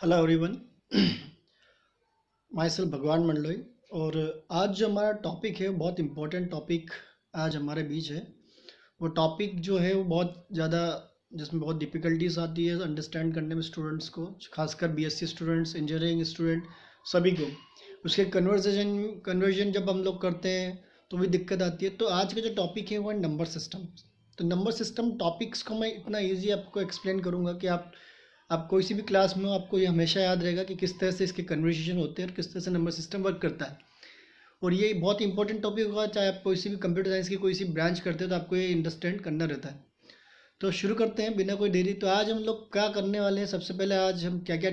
Hello everyone. My self भगवान मंडलोई। और आज जो हमारा टॉपिक है बहुत इम्पोर्टेंट टॉपिक आज हमारे बीच है। वो टॉपिक जो है वो बहुत ज़्यादा जिसमें बहुत डिफ़िकल्टीज आती है अंडरस्टैंड करने में स्टूडेंट्स को, खासकर बीएससी स्टूडेंट्स, इंजीनियरिंग स्टूडेंट, सभी को। उसके कन्वर्जन जब हम लोग करते हैं तो भी दिक्कत आती है। तो आज का जो टॉपिक है वो है नंबर सिस्टम। तो नंबर सिस्टम टॉपिक्स को मैं इतना ईजी आपको एक्सप्लेन करूँगा कि आप कोई सी भी क्लास में हो आपको ये हमेशा याद रहेगा कि किस तरह से इसके कन्वर्सेशन होते हैं और किस तरह से नंबर सिस्टम वर्क करता है। और ये बहुत इंपॉर्टेंट टॉपिक होगा, चाहे आप कोई सी भी कंप्यूटर साइंस की कोई सी ब्रांच करते हो तो आपको ये अंडरस्टैंड करना रहता है। तो शुरू करते हैं बिना कोई देरी। तो आज हम लोग क्या करने वाले हैं, सबसे पहले आज हम क्या क्या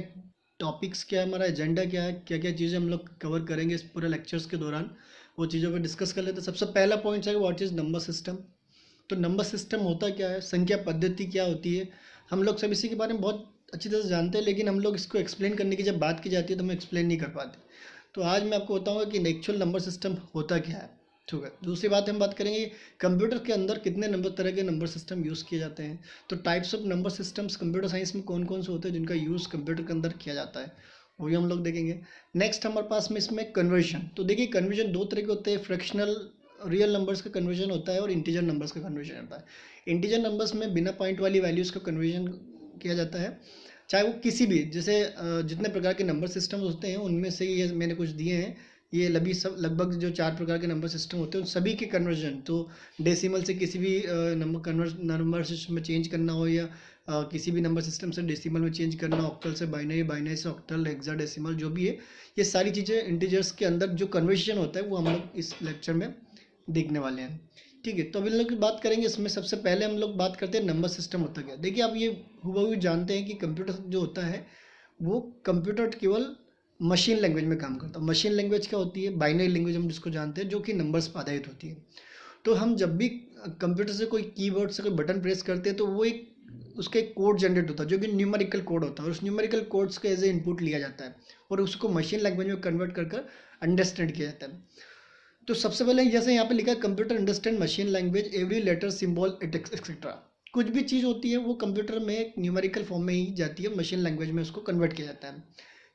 टॉपिक्स, क्या है हमारा एजेंडा, क्या है, क्या क्या चीज़ें हम लोग कवर करेंगे इस पूरे लेक्चर्स के दौरान, वो चीज़ों को डिस्कस कर लेते हैं। सबसे पहला पॉइंट है व्हाट इज़ नंबर सिस्टम। तो नंबर सिस्टम होता क्या है, संख्या पद्धति क्या होती है, हम लोग सब इसी के बारे में बहुत अच्छी तरह से जानते हैं, लेकिन हम लोग इसको एक्सप्लेन करने की जब बात की जाती है तो हम एक्सप्लेन नहीं कर पाते। तो आज मैं आपको बताऊंगा कि एक्चुअल नंबर सिस्टम होता क्या है। ठीक है, दूसरी बात हम बात करेंगे कंप्यूटर के अंदर कितने तरह के नंबर सिस्टम यूज़ किए जाते हैं। तो types of number systems computer science में कौन कौन से होते हैं जिनका यूज़ कंप्यूटर के अंदर किया जाता है, वो भी हम लोग देखेंगे। नेक्स्ट हमारे पास में इसमें कन्वर्जन। तो देखिए कन्वर्जन दो तरह के होते हैं, फ्रैक्शनल रियल नंबर्स का कन्वर्जन होता है और इंटीजर नंबर्स का कन्वर्जन होता है। इंटीजर नंबर्स में बिना पॉइंट वाली वैल्यूज़ का कन्वर्जन किया जाता है, चाहे वो किसी भी, जैसे जितने प्रकार के नंबर सिस्टम होते हैं उनमें से ये मैंने कुछ दिए हैं। ये लगभग जो 4 प्रकार के नंबर सिस्टम होते हैं उन सभी के कन्वर्जन, तो डेसिमल से किसी भी नंबर सिस्टम में चेंज करना हो, या किसी भी नंबर सिस्टम से डेसिमल में चेंज करना, ऑक्टल से बाइनरी, बाइनरी से ऑक्टल, हेक्साडेसिमल, जो भी है, ये सारी चीज़ें इंटीजर्स के अंदर जो कन्वर्जन होता है वो हम लोग इस लेक्चर में देखने वाले हैं। ठीक है, तो अभी लोग बात करेंगे इसमें। सबसे पहले हम लोग बात करते हैं नंबर सिस्टम होता क्या। देखिए आप ये हुबहू जानते हैं कि कंप्यूटर जो होता है वो कंप्यूटर केवल मशीन लैंग्वेज में काम करता है। मशीन लैंग्वेज क्या होती है, बाइनरी लैंग्वेज हम जिसको जानते हैं, जो कि नंबर्स पर आधारित होती है। तो हम जब भी कंप्यूटर से कोई कीबोर्ड से कोई बटन प्रेस करते हैं तो वो एक उसका एक कोड जनरेट होता है जो कि न्यूमेरिकल कोड होता है, और उस न्यूमेरिकल कोड्स का एज ए इनपुट लिया जाता है और उसको मशीन लैंग्वेज में कन्वर्ट कर कर अंडरस्टैंड किया जाता है। तो सबसे पहले जैसे यहाँ पे लिखा है computer understand machine language every letter symbol etcetera. कुछ भी चीज़ होती है वो कंप्यूटर में एक न्यूमेरिकल फॉर्म में ही जाती है, मशीन लैंग्वेज में उसको कन्वर्ट किया जाता है।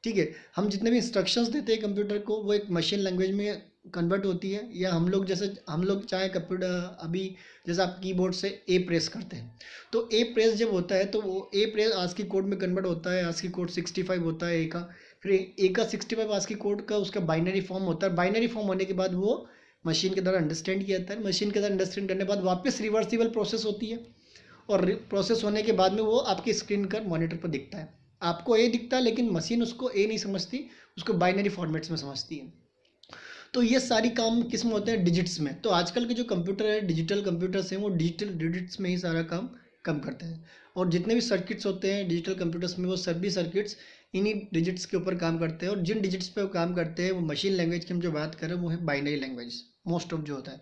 ठीक है, हम जितने भी इंस्ट्रक्शंस देते हैं कंप्यूटर को वो एक मशीन लैंग्वेज में कन्वर्ट होती है। या हम लोग चाहे कंप्यूटर अभी जैसे आप कीबोर्ड से ए प्रेस करते हैं तो ए प्रेस जब होता है तो वो ए प्रेस आज की कोड में कन्वर्ट होता है। आज की कोड 65 होता है ए का, फिर ए का 65 आज की कोड का उसका बाइनरी फॉर्म होता है। बाइनरी फॉर्म होने के बाद वो मशीन के द्वारा अंडरस्टैंड किया जाता है। मशीन के द्वारा अंडरस्टैंड करने के बाद वापस रिवर्सिबल प्रोसेस होती है, और प्रोसेस होने के बाद में वो आपकी स्क्रीन का मॉनिटर पर दिखता है। आपको ए दिखता है लेकिन मशीन उसको ए नहीं समझती, उसको बाइनरी फॉर्मेट्स में समझती है। तो ये सारी काम किस में होते हैं, डिजिट्स में। तो आजकल के जो कंप्यूटर है, डिजिटल कंप्यूटर्स हैं, वो डिजिटल डिजिट्स में ही सारा काम करते हैं। और जितने भी सर्किट्स होते हैं डिजिटल कंप्यूटर्स में वो सभी सर्किट्स इन्हीं डिजिट्स के ऊपर काम करते हैं। और जिन डिजिट्स पे वो काम करते हैं वो मशीन लैंग्वेज की हम जो बात कर रहे हैं वो है बाइनरी लैंग्वेज मोस्ट ऑफ जो होता है।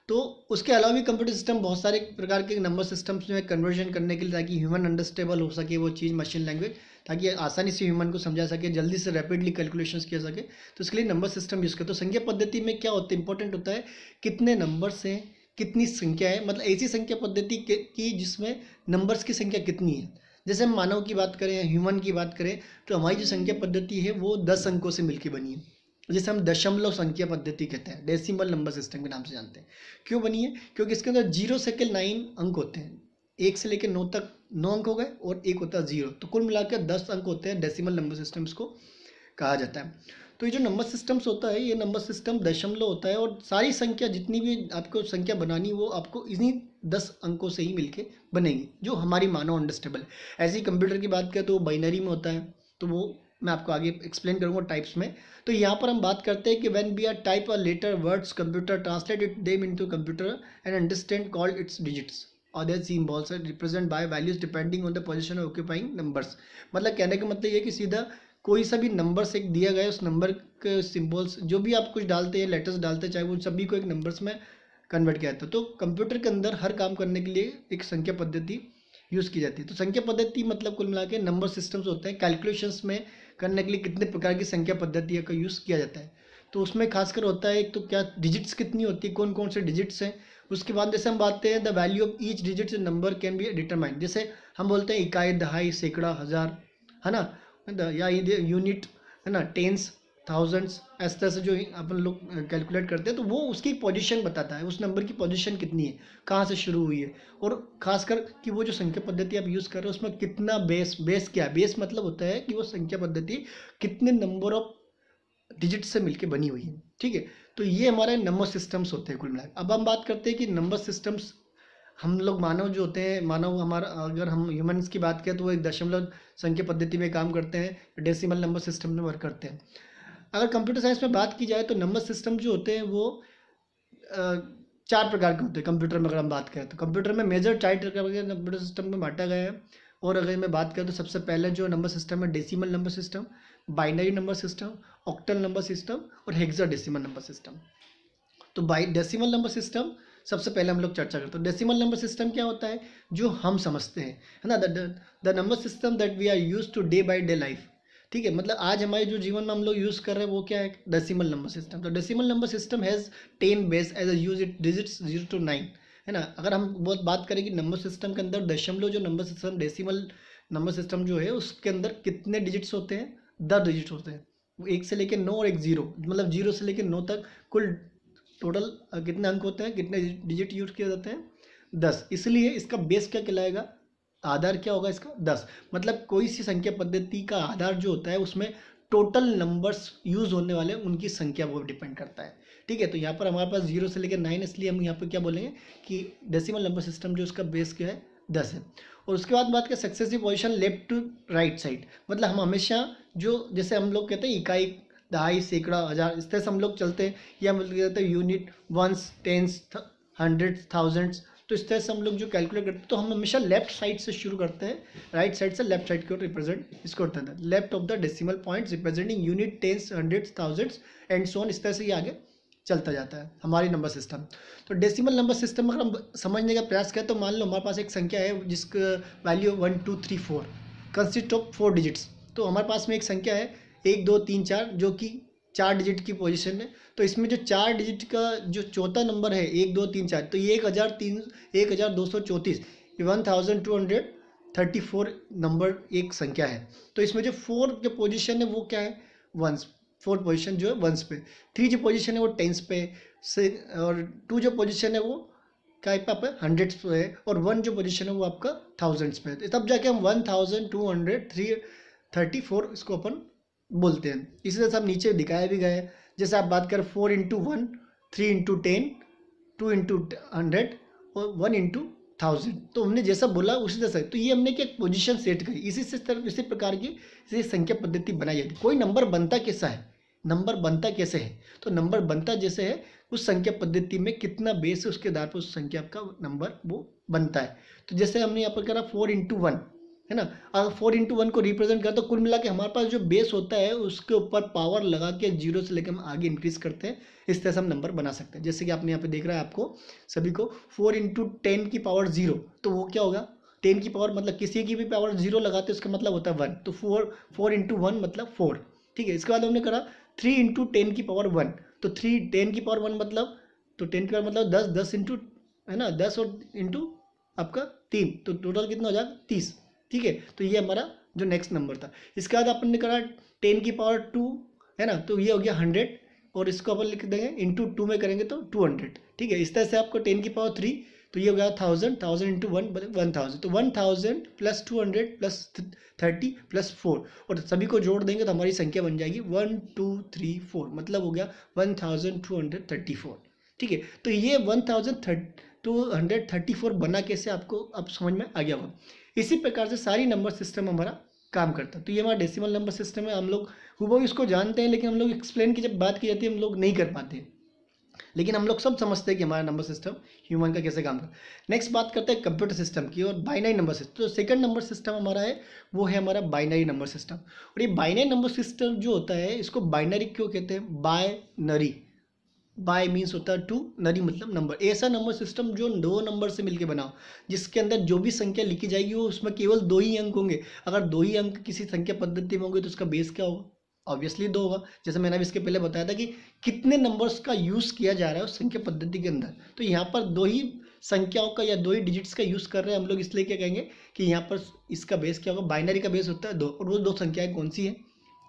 तो उसके अलावा भी कंप्यूटर सिस्टम बहुत सारे प्रकार के नंबर सिस्टम्स में कन्वर्जन करने के लिए, ताकि ह्यूमन अंडरस्टेबल हो सके वो चीज़ मशीन लैंग्वेज, ताकि आसानी से ह्यूमन को समझा सके, जल्दी से रैपिडली कैलकुलेशंस किया सके। तो इसके लिए नंबर सिस्टम यूज़ करते। तो संख्या पद्धति में क्या होता है, इंपॉर्टेंट होता है कितने नंबर्स हैं, कितनी संख्या है, मतलब ऐसी संख्या पद्धति की जिसमें नंबर्स की संख्या कितनी है। जैसे हम मानव की बात करें, ह्यूमन की बात करें, तो हमारी जो संख्या पद्धति है वो 10 अंकों से मिलकर बनी है, जिसे हम दशमलव संख्या पद्धति कहते हैं, डेसिमल नंबर सिस्टम के नाम से जानते हैं। क्यों बनी है, क्योंकि इसके अंदर 0 से 9 अंक होते हैं। 1 से लेकर 9 तक 9 अंक हो गए और एक होता है 0, तो कुल मिलाकर 10 अंक होते हैं। डेसिमल नंबर सिस्टम इसको कहा जाता है। तो ये जो नंबर सिस्टम्स होता है, ये नंबर सिस्टम दशमलव होता है, और सारी संख्या जितनी भी आपको संख्या बनानी वो आपको इन्हीं 10 अंकों से ही मिलके बनेगी, जो हमारी मानव अंडरस्टेबल। ऐसे ही कंप्यूटर की बात करें तो वो बाइनरी में होता है, तो वो मैं आपको आगे एक्सप्लेन करूँगा टाइप्स में। तो यहाँ पर हम बात करते हैं कि when we are type a letter words computer translate it them into computer and understand called its digits और their symbols are represent by values depending on the position of occupying numbers. मतलब कहने का मतलब ये कि सीधा कोई सा भी नंबर्स एक दिया गया, उस नंबर के सिंबल्स जो भी आप कुछ डालते हैं, लेटर्स डालते हैं, चाहे वो सभी को एक नंबर्स में कन्वर्ट किया जाता है। तो कंप्यूटर के अंदर हर काम करने के लिए एक संख्या पद्धति यूज़ की जाती है। तो संख्या पद्धति मतलब कुल मिला के नंबर सिस्टम्स होते हैं। कैलकुलेशंस में करने के लिए कितने प्रकार की संख्या पद्धति का यूज़ किया जाता है, तो उसमें खासकर होता है एक तो क्या डिजिट्स कितनी होती है, कौन कौन से डिजिट्स हैं। उसके बाद जैसे हम बात हैं the value of each digit number can be determined. जैसे हम बोलते हैं इकाई, दहाई, सैकड़ा, हज़ार, है ना। या यूनिट, है ना, टेंस, थाउजेंड्स, इस तरह से जो अपन लोग कैलकुलेट करते हैं, तो वो उसकी पोजीशन बताता है, उस नंबर की पोजीशन कितनी है, कहाँ से शुरू हुई है, और खासकर कि वो जो संख्या पद्धति आप यूज़ कर रहे हो उसमें कितना बेस क्या है। बेस मतलब होता है कि वो संख्या पद्धति कितने नंबर ऑफ डिजिट से मिलके बनी हुई है, ठीक है। तो ये हमारे नंबर सिस्टम्स होते हैं कुल मिलाकर। अब हम बात करते हैं कि नंबर सिस्टम्स, हम लोग मानव जो होते हैं, मानव हमारा, अगर हम ह्यूमंस की बात करें तो वो एक दशमलव संख्या पद्धति में काम करते हैं, डेसिमल नंबर सिस्टम में वर्क करते हैं। अगर कंप्यूटर साइंस में बात की जाए तो नंबर सिस्टम जो होते हैं वो 4 प्रकार के होते हैं कंप्यूटर में। अगर हम बात करें तो कंप्यूटर में मेजर 4 प्रकार के कंप्यूटर सिस्टम में बांटा गया है। और अगर मैं बात करें तो सबसे पहले जो नंबर सिस्टम है decimal number system, binary number system, octal number system और हेक्साडेसिमल नंबर सिस्टम। तो बाई डेसिमल नंबर सिस्टम सबसे पहले हम लोग चर्चा करते हैं। डेसिमल नंबर सिस्टम क्या होता है, जो हम समझते हैं, है ना, the number system that we are use to day by day life, ठीक है। मतलब आज हमारे जो जीवन में हम लोग यूज़ कर रहे हैं वो क्या है, डेसिमल नंबर सिस्टम। तो decimal number system has 10 base as a use it digits 0 to 9, है ना। अगर हम बहुत बात करें कि नंबर सिस्टम के अंदर दशमलव जो number system, decimal number system जो है उसके अंदर कितने डिजिट्स होते हैं, 10 डिजिट्स होते हैं। वो 1 से लेकर 9 और एक 0, मतलब 0 से लेकर 9 तक कुल टोटल कितने अंक होते हैं, कितने डिजिट यूज किए जाते हैं, 10। इसलिए इसका बेस क्या कहलाएगा, आधार क्या होगा इसका, 10। मतलब कोई सी संख्या पद्धति का आधार जो होता है उसमें टोटल नंबर्स यूज होने वाले उनकी संख्या वो डिपेंड करता है, ठीक है। तो यहाँ पर हमारे पास 0 से लेकर 9, इसलिए हम यहाँ पर क्या बोलेंगे कि डेसिमल नंबर सिस्टम जो उसका बेस क्या है, 10 है। और उसके बाद बात करें successive position left to right side, मतलब हम हमेशा जो, जैसे हम लोग कहते हैं इकाई, दहाई, सैकड़ा, हज़ार, इस तरह से हम लोग चलते हैं, या हम लोग कहते हैं unit, ones, tens, hundreds, thousands. तो इस तरह से हम लोग जो कैलकुलेट करते हैं तो हम हमेशा लेफ्ट साइड से शुरू करते हैं, राइट साइड से लेफ्ट साइड को रिप्रेजेंट इसको करते हैं, left of the decimal points representing unit, tens, hundreds, thousands and so on. इस तरह से ये आगे चलता जाता है हमारी नंबर सिस्टम। तो डेसिमल नंबर सिस्टम अगर हम समझने का प्रयास करें तो मान लो हमारे पास एक संख्या है जिसका वैल्यू 1 2 3 4 कंसिस्ट ऑफ 4 डिजिट्स। तो हमारे पास में एक संख्या है 1 2 3 4 जो कि 4 डिजिट की पोजीशन है। तो इसमें जो 4 डिजिट का जो चौथा नंबर है 1 2 3 4, तो ये 1234, 1234 नंबर एक संख्या है। तो इसमें जो 4 जो पोजीशन है वो क्या है, वंस, 4 पोजीशन जो है वंस पे, 3 जो पोजीशन है वो टेंस पे से, और 2 जो पोजीशन है वो क्या पे, हंड्रेड्स पे है, और 1 जो पोजीशन है वो आपका थाउजेंड्स पे है। तो तब जाके हम 1234 इसको अपन बोलते हैं। इसी तरह से हम नीचे दिखाया भी गया है, जैसे आप बात करें 4 into 1, 3 into 10, 2 into 100 और 1 into 1000। तो हमने जैसा बोला उसी तरह से, तो ये हमने क्या पोजीशन सेट करी, इसी प्रकार की इसी संख्या पद्धति बनाई जाती है। कोई नंबर बनता कैसा है, नंबर बनता कैसे है, तो नंबर बनता जैसे है उस संख्या पद्धति में कितना बेस है उसके आधार पर उस संख्या का नंबर वो बनता है। तो जैसे हमने यहाँ पर करा 4 into 1, है ना। अगर 4 into 1 को रिप्रेजेंट करें तो कुल मिला के हमारे पास जो बेस होता है उसके ऊपर पावर लगा के 0 से लेकर हम आगे इंक्रीज करते हैं। इस तरह से हम नंबर बना सकते हैं। जैसे कि आपने यहाँ पे देख रहा है आपको सभी को 4 into 10 की पावर 0, तो वो क्या होगा, 10 की पावर मतलब किसी की भी पावर 0 लगाते हैं उसका मतलब होता है 1, तो 4 into 1 मतलब 4, ठीक है। इसके बाद हमने करा 3 into 10 की पावर 1, तो 10 की पावर 1 मतलब, तो 10 की पावर मतलब 10 इंटू, है ना, 10 और इंटू आपका 3, तो टोटल कितना हो जाएगा 30, ठीक है। तो ये हमारा जो नेक्स्ट नंबर था। इसके बाद अपन ने करा 10 की पावर 2, है ना, तो ये हो गया 100, और इसको अपन लिख देंगे इंटू 2 में करेंगे तो 200, ठीक है। इस तरह से आपको 10 की पावर 3, तो ये हो गया 1000 इंटू 1 1000, तो 1000 प्लस 200 प्लस 30 प्लस 4, और सभी को जोड़ देंगे तो हमारी संख्या बन जाएगी 1 2 3 4, मतलब हो गया 1234, ठीक है। तो ये 1234 बना कैसे, आपको अब समझ में आ गया होगा। इसी प्रकार से सारी नंबर सिस्टम हमारा काम करता है। तो ये हमारा डेसिमल नंबर सिस्टम है। हम लोग वो इसको जानते हैं, लेकिन हम लोग एक्सप्लेन की जब बात की जाती है हम लोग नहीं कर पाते हैं, लेकिन हम लोग सब समझते हैं कि हमारा नंबर सिस्टम ह्यूमन का कैसे काम करता है। नेक्स्ट बात करते हैं कंप्यूटर सिस्टम की और बाइनरी नंबर सिस्टम। तो सेकंड नंबर सिस्टम हमारा है वो है हमारा बाइनरी नंबर सिस्टम। और ये बाइनरी नंबर सिस्टम जो होता है इसको बाइनरी क्यों कहते हैं, बायनरी, बाय मीन्स होता है टू, नरी मतलब नंबर। ऐसा नंबर सिस्टम जो 2 नंबर से मिलकर बनाओ, जिसके अंदर जो भी संख्या लिखी जाएगी वो उसमें केवल 2 ही अंक होंगे। अगर 2 ही अंक किसी संख्या पद्धति में होंगे तो उसका बेस क्या होगा, ऑब्वियसली 2 होगा। जैसे मैंने अभी इसके पहले बताया था कि कितने नंबर्स का यूज़ किया जा रहा है उस संख्या पद्धति के अंदर, तो यहाँ पर 2 ही संख्याओं का या 2 ही डिजिट्स का यूज़ कर रहे हैं हम लोग, इसलिए क्या कहेंगे कि यहाँ पर इसका बेस क्या होगा, बाइनरी का बेस होता है 2, और वो 2 संख्याएं कौन सी है,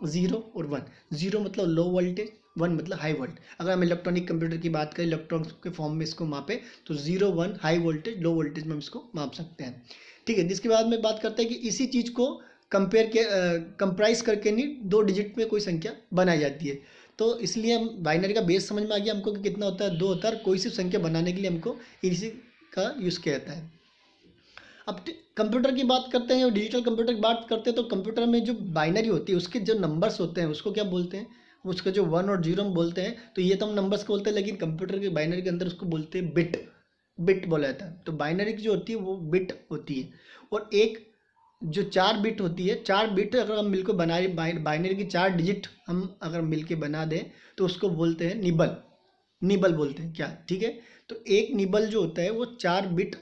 0 और 1। 0 मतलब लो वोल्टेज, 1 मतलब हाई वोल्ट। अगर हम इलेक्ट्रॉनिक कंप्यूटर की बात करें, इलेक्ट्रॉनिक्स के फॉर्म में इसको मापे तो 0 1 हाई वोल्टेज, लो वोल्टेज में हम इसको माप सकते हैं। ठीक है, जिसके बाद में बात करते हैं कि इसी चीज़ को कंप्राइज करके नहीं 2 डिजिट में कोई संख्या बनाई जाती है। तो इसलिए हम बाइनरी का बेस समझ में आ गया हमको कि कितना होता है, 2 होता है, और कोई सी संख्या बनाने के लिए हमको इसी का यूज़ किया जाता है। अब कंप्यूटर की बात करते हैं और डिजिटल कंप्यूटर की बात करते हैं, तो कंप्यूटर में जो बाइनरी होती है उसके जो नंबर्स होते हैं उसको क्या बोलते हैं, उसका जो 1 और 0 हम बोलते हैं, तो ये तो हम नंबर्स को बोलते हैं, लेकिन कंप्यूटर के बाइनरी के अंदर उसको बोलते हैं बिट, बिट बोला जाता है। तो बाइनरी की जो होती है वो बिट होती है, और एक जो 4 बिट होती है, 4 बिट अगर हम मिलकर बना बाइनरी की 4 डिजिट हम अगर मिलके बना दें तो उसको बोलते हैं निबल, निबल बोलते हैं क्या, ठीक है। तो एक निबल जो होता है वो 4 बिट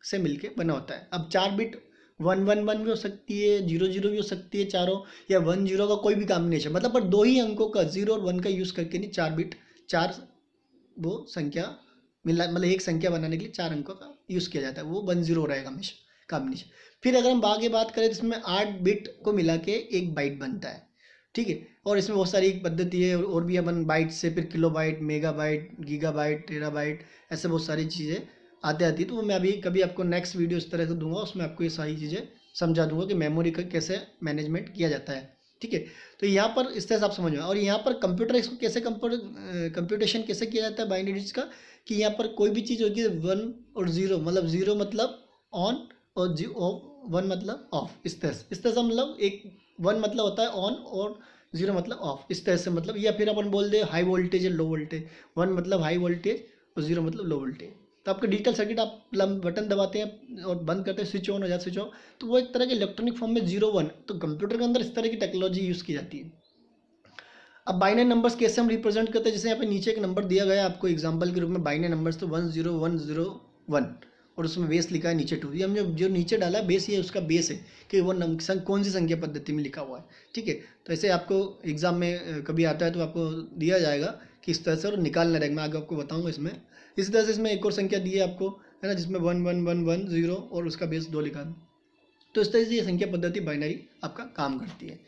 से मिलके बना होता है। अब 4 बिट 1 1 1 भी हो सकती है, 0 0 भी हो सकती है चारों, या 1 0 का कोई भी कॉम्बिनेशन, मतलब पर 2 ही अंकों का 0 और 1 का यूज़ करके नहीं, 4 बिट 4 वो संख्या मिला, मतलब एक संख्या बनाने के लिए 4 अंकों का यूज़ किया जाता है, वो 1 0 रहेगा हमेशा कॉम्बिनेशन। फिर अगर हम आगे बात करें तो इसमें 8 बिट को मिला के एक बाइट बनता है, ठीक है। और इसमें बहुत सारी पद्धति है, और भी अपन बाइट से फिर kilobyte, megabyte, gigabyte, terabyte, ऐसे बहुत सारी चीज़ें आती है। तो मैं अभी कभी आपको नेक्स्ट वीडियो इस तरह से दूंगा, उसमें आपको ये सारी चीज़ें समझा दूंगा कि मेमोरी का कैसे मैनेजमेंट किया जाता है, ठीक है। तो यहाँ पर इस तरह से आप समझ में, और यहाँ पर कंप्यूटर इसको कैसे कंप्यूटेशन कैसे किया जाता है बाइनरीज का, कि यहाँ पर कोई भी चीज़ होती है 1 और 0, मतलब 0 मतलब ऑन और 1 मतलब ऑफ, इस तरह से मतलब एक 1 मतलब होता है ऑन और 0 मतलब ऑफ, इस तरह से मतलब। या फिर अपन बोल दे हाई वोल्टेज या लो वोल्टेज, 1 मतलब हाई वोल्टेज और 0 मतलब लो वोल्टेज। तो आपका डिजिटल सर्किट आप बटन दबाते हैं और बंद करते हैं, स्विच ऑन हो जाता है, स्विच ऑफ, तो वो एक तरह के इलेक्ट्रॉनिक फॉर्म में 0 1, तो कंप्यूटर के अंदर इस तरह की टेक्नोलॉजी यूज़ की जाती है। अब बाइनरी नंबर्स कैसे हम रिप्रेजेंट करते हैं, जैसे यहाँ पे नीचे एक नंबर दिया गया है आपको एग्जांपल के रूप में, बाइनरी नंबर्स तो 1 0 1 0 1, और उसमें बेस लिखा है नीचे 2। ये हम जो नीचे डाला है बेस, ये उसका बेस है कि वो कौन सी संख्या पद्धति में लिखा हुआ है, ठीक है। तो ऐसे आपको एग्जाम में कभी आता है तो आपको दिया जाएगा कि इस तरह से, और निकालना रहेगा, मैं आगे आपको बताऊँगा इसमें। इसी तरह से इसमें एक और संख्या दी है आपको, है ना, जिसमें 1 1 1 1 0 और उसका बेस 2 लिखा है। तो इस तरह से ये संख्या पद्धति बाइनरी आपका काम करती है।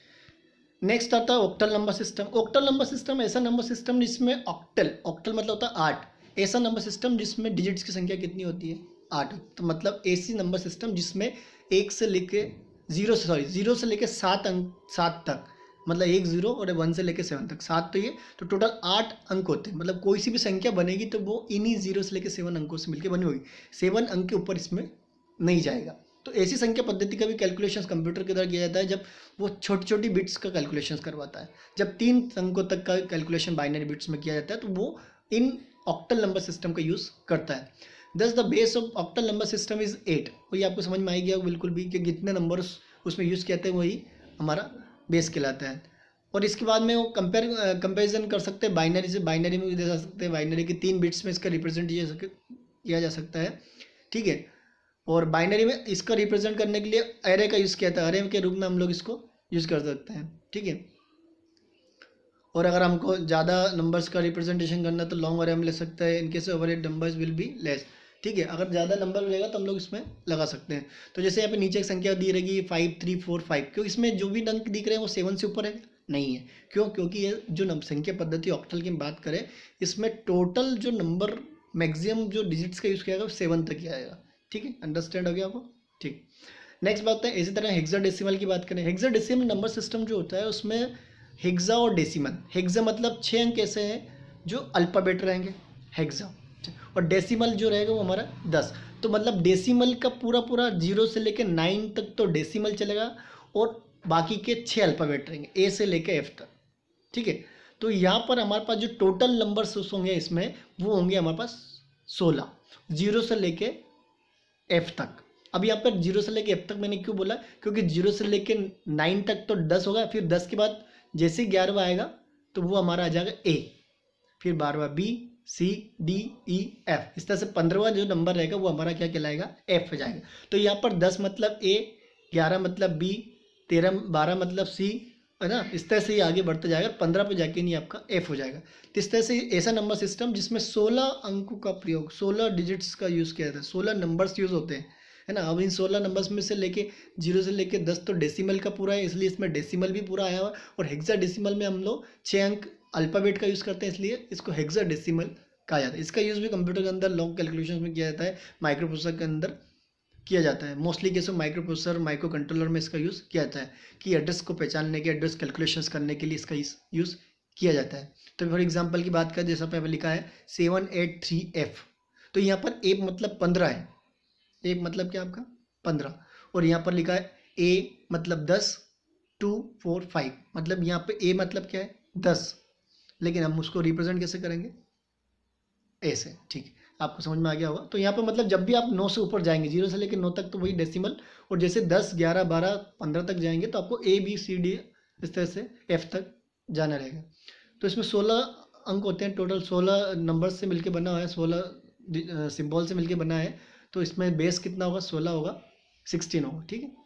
नेक्स्ट आता है octal number system. Octal number system ऐसा नंबर सिस्टम जिसमें ऑक्टल, ऑक्टल मतलब होता है 8, ऐसा नंबर सिस्टम जिसमें डिजिट्स की संख्या कितनी होती है, 8। तो मतलब ऐसी नंबर सिस्टम जिसमें 1 से लेके 0 से लेके 7 तक, मतलब 1 0 और 1 से लेके 7 तक, 7 तो ये, तो टोटल 8 अंक होते हैं। मतलब कोई सी भी संख्या बनेगी तो वो इन्हीं 0 से लेके 7 अंकों से मिलकर बनी होगी, 7 अंक के ऊपर इसमें नहीं जाएगा। तो ऐसी संख्या पद्धति का भी कैलकुलेशंस कंप्यूटर के द्वारा किया जाता है, जब वो छोटी छोटी बिट्स का कैलकुलेशंस करवाता है। जब 3 अंकों तक का कैलकुलेशन बाइनरी बिट्स में किया जाता है तो वो इन ऑक्टल नंबर सिस्टम का यूज़ करता है। दस the base of octal number system is 8। वही आपको समझ में आ गया बिल्कुल भी कि जितने नंबर्स उसमें यूज़ किए जाते हैं वही हमारा बेस कहलाता है। और इसके बाद में वो कंपेरिजन कर सकते हैं बाइनरी से, बाइनरी में भी दे सकते हैं, बाइनरी के 3 बिट्स में इसका रिप्रेजेंट किया जा सकता है, ठीक है। और बाइनरी में इसका रिप्रेजेंट करने के लिए एरे का यूज़ किया था, एरे के रूप में हम लोग इसको यूज़ कर सकते हैं, ठीक है। और अगर हमको ज़्यादा नंबर्स का रिप्रेजेंटेशन करना तो लॉन्ग एरे में ले सकते हैं, in case overhead numbers will be less, ठीक है। अगर ज़्यादा नंबर रहेगा तो हम लोग इसमें लगा सकते हैं। तो जैसे यहाँ पे नीचे एक संख्या दी रहेगी 5 3 4 5, क्यों इसमें जो भी अंक दिख रहे हैं वो 7 से ऊपर है, नहीं है, क्यों, क्योंकि ये जो संख्या पद्धति ऑक्टल की बात करें, इसमें टोटल जो नंबर मैक्सिमम जो डिजिट्स का यूज़ किया जाएगा 7 तक ही आएगा, ठीक है। अंडरस्टैंड हो गया आपको, ठीक। नेक्स्ट बात है, इसी तरह हेक्साडेसिमल की बात करें। हेक्साडेसिमल नंबर सिस्टम जो होता है उसमें हेक्सा और डेसिमल, हेक्सा मतलब 6 अंक ऐसे हैं जो अल्फ़ाबेट रहेंगे हेक्सा, और डेसिमल जो रहेगा वो हमारा 10। तो मतलब डेसिमल का पूरा 0 से लेकर 9 तक तो डेसिमल चलेगा, और बाकी के 6 अल्फ़ाबेट रहेंगे ए से लेकर एफ तक, ठीक है। तो यहाँ पर हमारे पास जो टोटल नंबर्स होंगे इसमें वो होंगे हमारे पास 16, 0 से लेके एफ तक। अब यहाँ पर 0 से लेके एफ तक मैंने क्यों बोला, क्योंकि 0 से लेके 9 तक तो 10 होगा, फिर 10 के बाद जैसे 11वां आएगा तो वो हमारा आ जाएगा ए, फिर 12वां बी, सी, डी, ई, एफ, इस तरह से 15वां जो नंबर रहेगा वो हमारा क्या कहलाएगा, एफ हो जाएगा। तो यहाँ पर 10 मतलब ए, 11 मतलब बी, 12 मतलब सी, है ना। इस तरह से ये आगे बढ़ते जाएगा, 15 पे जाके नहीं आपका एफ हो जाएगा। तो इस तरह से ऐसा नंबर सिस्टम जिसमें 16 अंकों का प्रयोग, 16 डिजिट्स का यूज़ किया जाता है, 16 नंबर्स यूज़ होते हैं, है ना। अब इन 16 नंबर्स में से लेके 0 से लेके 10 तो डेसिमल का पूरा है, इसलिए इसमें डेसिमल भी पूरा आया हुआ है। और हेक्साडेसिमल में हम लोग 6 अंक अल्फ़ाबेट का यूज़ करते हैं, इसलिए इसको हेक्साडेसिमल कहा जाता है। इसका यूज़ भी कंप्यूटर के अंदर लॉन्ग कैलकुलेशन में किया जाता है, माइक्रो प्रोसेसर के अंदर किया जाता है। मोस्टली केस में माइक्रो प्रोसेसर, माइक्रो कंट्रोलर में इसका यूज़ किया जाता है कि एड्रेस को पहचानने के, एड्रेस कैलकुलेशंस करने के लिए इसका यूज़ किया जाता है। तो फॉर एग्जांपल की बात करें, जैसा पे लिखा है 783F, तो यहाँ पर ए मतलब 15 है, ए मतलब क्या आपका 15, और यहाँ पर लिखा है ए मतलब 10, 2 4 5, मतलब यहाँ पे ए मतलब क्या है 10, लेकिन हम उसको रिप्रेजेंट कैसे करेंगे, ऐसे, ठीक है, आपको समझ में आ गया होगा। तो यहाँ पे मतलब जब भी आप 9 से ऊपर जाएंगे, 0 से लेकर 9 तक तो वही डेसिमल, और जैसे 10, 11, 12, 15 तक जाएंगे तो आपको ए बी सी डी इस तरह से एफ तक जाना रहेगा। तो इसमें 16 अंक होते हैं टोटल, 16 नंबर से मिलके बना हुआ है, 16 सिम्बॉल से मिलके बना है। तो इसमें बेस कितना होगा, 16 होगा, 16 होगा, ठीक है।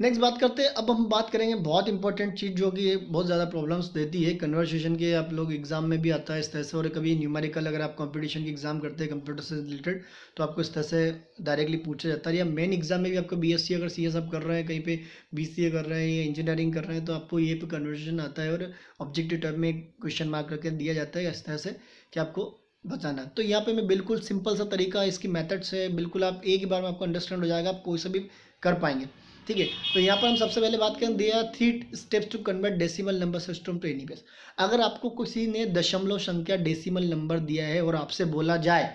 नेक्स्ट बात करते हैं, अब हम बात करेंगे बहुत इंपॉर्टेंट चीज़ जो कि बहुत ज़्यादा प्रॉब्लम्स देती है कन्वर्सेशन के, आप लोग एग्जाम में भी आता है इस तरह से, और कभी न्यूमेरिकल अगर आप कंपटीशन की एग्जाम करते हैं कंप्यूटर से रिलेटेड तो आपको इस तरह से डायरेक्टली पूछा जाता है। या मेन एग्जाम में भी आपको बीएससी अगर सीएस आप कर रहे हैं, कहीं पे बीसीए कर रहे हैं या इंजीनियरिंग कर रहे हैं, तो आपको ये पे कन्वर्सेशन आता है और ऑब्जेक्टिव टाइप में क्वेश्चन मार्क करके दिया जाता है इस तरह से कि आपको बताना। तो यहाँ पे मैं बिल्कुल सिंपल सा तरीका, इसकी मेथड से बिल्कुल आप एक ही बार में आपको अंडरस्टैंड हो जाएगा, आप कोई सा भी कर पाएंगे, ठीक है। तो यहाँ पर हम सबसे पहले बात करें, दिया 3 steps to convert decimal number system to any base. अगर आपको किसी ने दशमलव संख्या डेसिमल नंबर दिया है और आपसे बोला जाए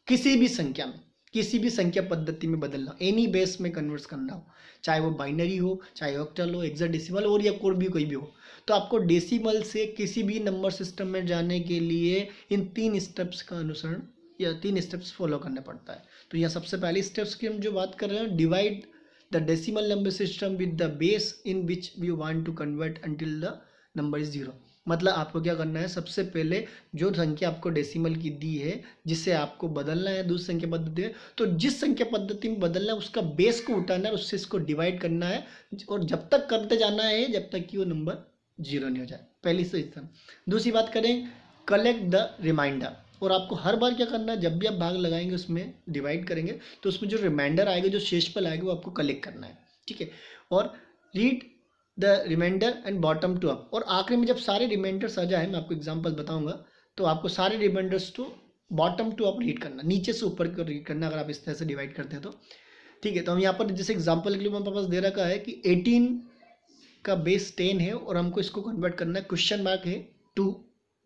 किसी भी संख्या में, किसी भी संख्या पद्धति में बदलना, एनी बेस में कन्वर्ट करना हो, चाहे वो बाइनरी हो, चाहे ऑक्टल हो, हेक्साडेसिमल और या कोई भी हो, तो आपको डेसिमल से किसी भी नंबर सिस्टम में जाने के लिए इन 3 स्टेप्स का अनुसरण या 3 स्टेप्स फॉलो करना पड़ता है। तो यहाँ सबसे पहले स्टेप्स की हम जो बात कर रहे हैं, divide the decimal number system with the base in which we want to convert until the number is 0। मतलब आपको क्या करना है, सबसे पहले जो संख्या आपको डेसिमल की दी है जिससे आपको बदलना है दूसरी संख्या पद्धति में, तो जिस संख्या पद्धति में बदलना है उसका बेस को उठाना है, उससे इसको डिवाइड करना है और जब तक करते जाना है जब तक कि वो नंबर 0 नहीं हो जाए। पहली से दूसरी बात करें, कलेक्ट द रिमाइंडर, और आपको हर बार क्या करना है, जब भी आप भाग लगाएंगे उसमें डिवाइड करेंगे तो उसमें जो रिमाइंडर आएगा, जो शेषफल आएगा, वो आपको कलेक्ट करना है, ठीक है। और read the remainder and bottom to up, और आखिरी में जब सारे रिमाइंडर्स आ जाए, मैं आपको एग्जांपल बताऊंगा, तो आपको सारे remainders to bottom to up read करना, नीचे से ऊपर को रीड करना, अगर आप इस तरह से डिवाइड करते हैं तो, ठीक है। तो हम यहाँ पर जैसे एग्जाम्पल के लिए मेरे पास दे रखा है कि 18 का बेस 10 है और हमको इसको कन्वर्ट करना है, क्वेश्चन मार्क है 2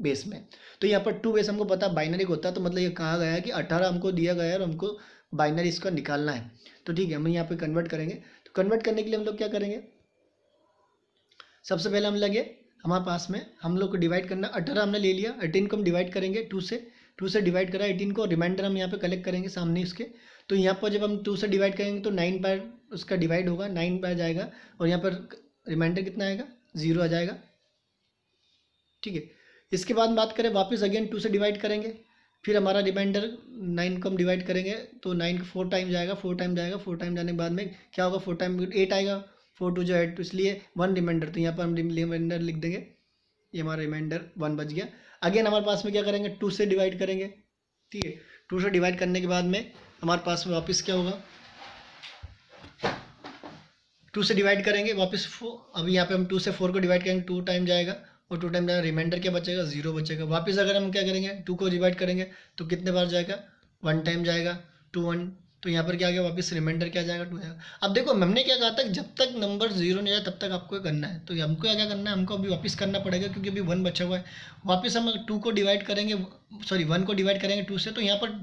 बेस में। तो यहाँ पर 2 बेस हमको पता बाइनरी होता है, तो मतलब ये कहा गया है कि 18 हमको दिया गया है और हमको बाइनरी इसका निकालना है। तो ठीक है, हम यहाँ पे कन्वर्ट करेंगे। तो कन्वर्ट करने के लिए हम लोग क्या करेंगे, सबसे पहले हम लगे हमारे पास में, हम लोग को डिवाइड करना, 18 हमने ले लिया, 18 को हम डिवाइड करेंगे 2 से डिवाइड करा 18 को, रिमाइंडर हम यहाँ पे कलेक्ट करेंगे सामने इसके। तो यहाँ पर जब हम 2 से डिवाइड करेंगे तो 9 बार उसका डिवाइड होगा, 9 बार जाएगा, और यहाँ पर रिमाइंडर कितना आएगा, 0 आ जाएगा, ठीक है। इसके बाद बात करें वापस अगेन 2 से डिवाइड करेंगे, फिर हमारा रिमाइंडर 9 को हम डिवाइड करेंगे तो 9 को 4 टाइम जाएगा, 4 टाइम जाएगा, 4 टाइम जाने के बाद में क्या होगा, 4 टाइम 8 आएगा, 4 2 जो 8, तो इसलिए 1 रिमाइंडर, तो यहाँ पर हम रिमाइंडर लिख देंगे, ये हमारा रिमाइंडर 1 बच गया। अगेन हमारे पास में क्या करेंगे, 2 से डिवाइड करेंगे, ठीक है। 2 से डिवाइड करने के बाद में हमारे पास में वापस क्या होगा, 2 से डिवाइड करेंगे वापस 4, अभी यहाँ पे हम 2 से 4 को डिवाइड करेंगे, 2 टाइम जाएगा, और 2 टाइम जाएगा, रिमाइंडर क्या बचेगा, 0 बचेगा। वापस अगर हम क्या करेंगे, 2 को डिवाइड करेंगे तो कितने बार जाएगा, 1 टाइम जाएगा, 2 1, तो यहाँ पर क्या आ गया, वापस रिमाइंडर क्या जाएगा, 2 जाएगा। अब देखो हमने क्या कहा था, जब तक नंबर 0 नहीं आया तब तक आपको करना है, तो हमको क्या करना है, हमको अभी वापस करना पड़ेगा क्योंकि अभी 1 बचा हुआ है। वापस हम 2 को डिवाइड करेंगे, सॉरी 1 को डिवाइड करेंगे 2 से, तो यहाँ पर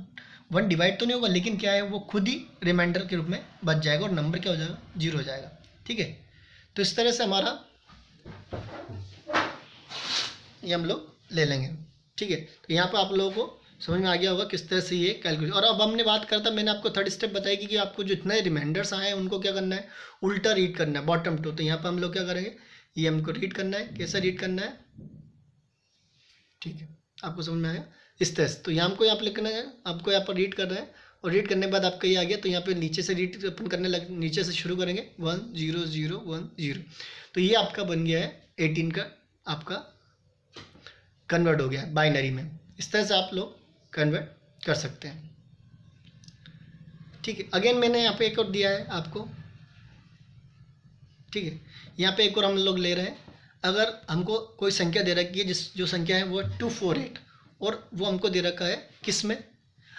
1 डिवाइड तो नहीं होगा, लेकिन क्या है, वो खुद ही रिमाइंडर के रूप में बच जाएगा और नंबर क्या हो जाएगा, 0 हो जाएगा, ठीक है। तो इस तरह से हमारा ये हम लोग ले लेंगे, ठीक है। तो यहाँ पर आप लोगों को समझ में आ गया होगा किस तरह से ये कैलकुलेशन। और अब हमने बात करता, मैंने आपको 3rd स्टेप बताई कि आपको जितने रिमाइंडर्स आए हैं उनको क्या करना है, उल्टा रीड करना है, बॉटम टू। तो यहाँ पर हम लोग क्या करेंगे, ये हमको रीड करना है, कैसे रीड करना है, ठीक है, आपको समझ में आया इस तरह से। तो यहाँ हमको यहाँ पर लिखना है, आपको यहाँ पर रीड करना है और रीड करने के बाद आपका ये आ गया, तो यहाँ पे नीचे से रीड अपन करने लग, नीचे से शुरू करेंगे 10010। तो ये आपका बन गया है 18 का, आपका कन्वर्ट हो गया है बाइनरी में। इस तरह से आप लोग कन्वर्ट कर सकते हैं। ठीक है, अगेन मैंने यहाँ पे एक और दिया है आपको। ठीक है, यहाँ पे एक और हम लोग ले रहे हैं, अगर हमको कोई संख्या दे रखी है जो संख्या है वो 248 और वो हमको दे रखा है किस में।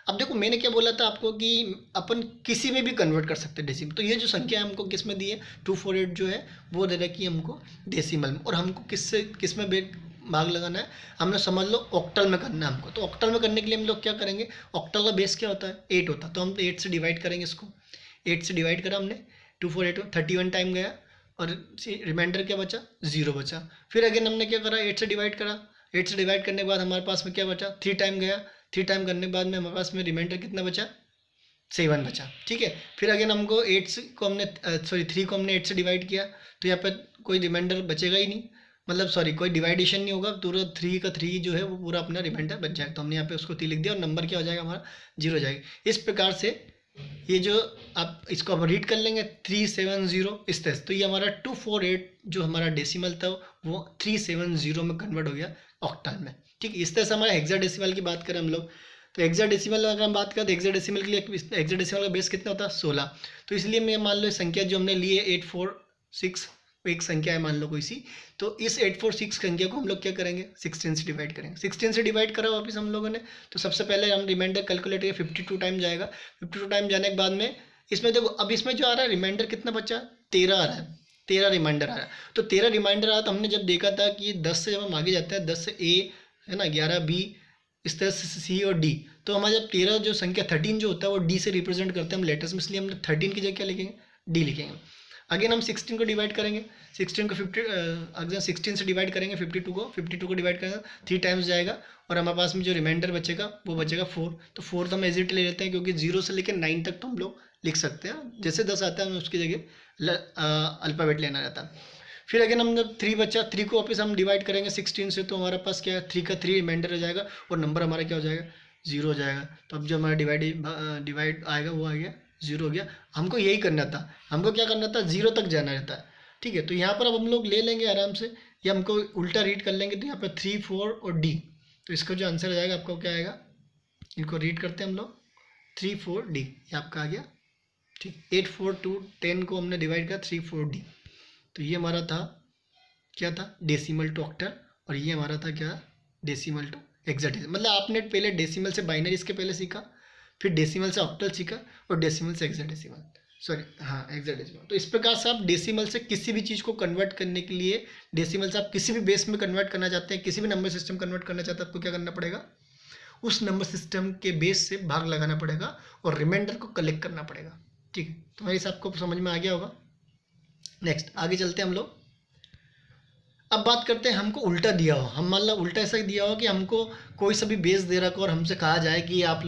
अब देखो मैंने क्या बोला था आपको कि अपन किसी में भी कन्वर्ट कर सकते हैं डेसिमल। तो ये जो संख्या है हमको किस में दी है 248 जो है वो दे रखी है हमको डेसिमल में, और हमको किस में भाग लगाना है, हमने समझ लो ऑक्टल में करना है हमको। तो ऑक्टल में करने के लिए हम लोग क्या करेंगे, ऑक्टल का बेस क्या होता है 8 होता है, तो हम 8 से डिवाइड करेंगे इसको। 8 से डिवाइड करा हमने 248 में 31 टाइम गया और रिमाइंडर क्या बचा 0 बचा। फिर अगेन हमने क्या करा 8 से डिवाइड करा, 8 से डिवाइड करने के बाद हमारे पास में क्या बचा 3 टाइम गया, 3 टाइम करने के बाद में हमारे पास में रिमाइंडर कितना बचा 7 बचा। ठीक है, फिर अगेन हमको 3 को हमने 8 से डिवाइड किया, तो यहाँ पर कोई रिमाइंडर बचेगा ही नहीं, मतलब कोई डिवाइडेशन नहीं होगा, पूरा 3 का 3 जो है वो पूरा अपना रिमाइंडर बच जाएगा। तो हमने यहाँ पे उसको 3 लिख दिया और नंबर क्या हो जाएगा हमारा 0 हो जाएगा। इस प्रकार से ये जो आप इसको अब रीड कर लेंगे 370 इस तरह से, तो ये हमारा 248 जो हमारा डेसिमल था वो 370 में कन्वर्ट हो गया ऑक्टल में। ठीक है, इस तरह से हमारा हेक्साडेसिमल की बात करें हम लोग, तो हेक्साडेसिमल अगर हम बात करें तो हेक्साडेसिमल के लिए हेक्साडेसिमल का बेस कितना होता है 16। तो इसलिए मैं मान लो संख्या जो हमने ली है 846 एक संख्या है मान लो कोई सी, तो इस 846 संख्या को हम लोग क्या करेंगे 16 से डिवाइड करेंगे। 16 से डिवाइड करा वापस हम लोगों ने, तो सबसे पहले हम रिमाइंडर कैलकुलेट करेंगे 52 टाइम जाएगा। 52 टाइम जाने के बाद में इसमें देखो अब इसमें जो आ रहा है रिमाइंडर कितना बचा 13 आ रहा है, 13 रिमाइंडर आ रहा है। तो 13 रिमाइंडर आ रहा, तो हमने जब देखा था कि 10 से जब हम आगे जाते हैं 10 से ए है ना, 11 बी, इस तरह से सी और डी, तो हमारा जब 13 जो संख्या 13 जो होता है वो डी से रिप्रेजेंट करते हैं हम लेटर्स में, इसलिए हम 13 की जगह क्या लिखेंगे डी लिखेंगे। अगेन हम 16 को डिवाइड करेंगे, 16 को 16 से डिवाइड करेंगे 52 को डिवाइड करेंगे 3 टाइम्स जाएगा और हमारे पास में जो रिमाइंडर बचेगा वो बचेगा 4। तो 4 तो हम एज इट ले लेते हैं क्योंकि 0 से लेकर 9 तक तो हम लोग लिख सकते हैं, जैसे 10 आता है हमें उसकी जगह अल्फ़ाबेट लेना रहता है। फिर अगेन हम जब 3 बचा 3 को वापस हम डिवाइड करेंगे 16 से, तो हमारे पास क्या है 3 का 3 रिमाइंडर हो जाएगा और नंबर हमारा क्या हो जाएगा 0 हो जाएगा। तो अब जो हमारा डिवाइड आएगा वो आ गया 0 हो गया। हमको यही करना था, हमको क्या करना था 0 तक जाना रहता है। ठीक है, तो यहाँ पर अब हम लोग ले लेंगे आराम से, या हमको उल्टा रीड कर लेंगे, तो यहाँ पर 3 4 और डी, तो इसका जो आंसर आ जाएगा आपको क्या आएगा, इनको रीड करते हैं हम लोग 3 4 डी, ये आपका आ गया। ठीक, 8 4 2 10 को हमने डिवाइड किया 3 4 डी, तो ये हमारा था क्या था डेसिमल टू ऑक्टल, और ये हमारा था क्या डेसिमल टू हेक्साडेसिमल। मतलब आपने पहले डेसिमल से बाइनरी इसके पहले सीखा, फिर डेसिमल से ऑक्टल सीखा और डेसिमल से हेक्साडेसिमल, हेक्साडेसिमल। तो इस प्रकार से आप डेसिमल से किसी भी चीज़ को कन्वर्ट करने के लिए, डेसिमल से आप किसी भी बेस में कन्वर्ट करना चाहते हैं, किसी भी नंबर सिस्टम कन्वर्ट करना चाहते हैं, आपको क्या करना पड़ेगा उस नंबर सिस्टम के बेस से भाग लगाना पड़ेगा और रिमाइंडर को कलेक्ट करना पड़ेगा। ठीक है, तो मेरे हिसाब को समझ में आ गया होगा। नेक्स्ट आगे चलते हैं हम लोग। अब बात करते हैं हमको उल्टा दिया हो, हम मान लो उल्टा ऐसा दिया हो कि हमको कोई सा भी बेस दे रखा और हमसे कहा जाए कि आप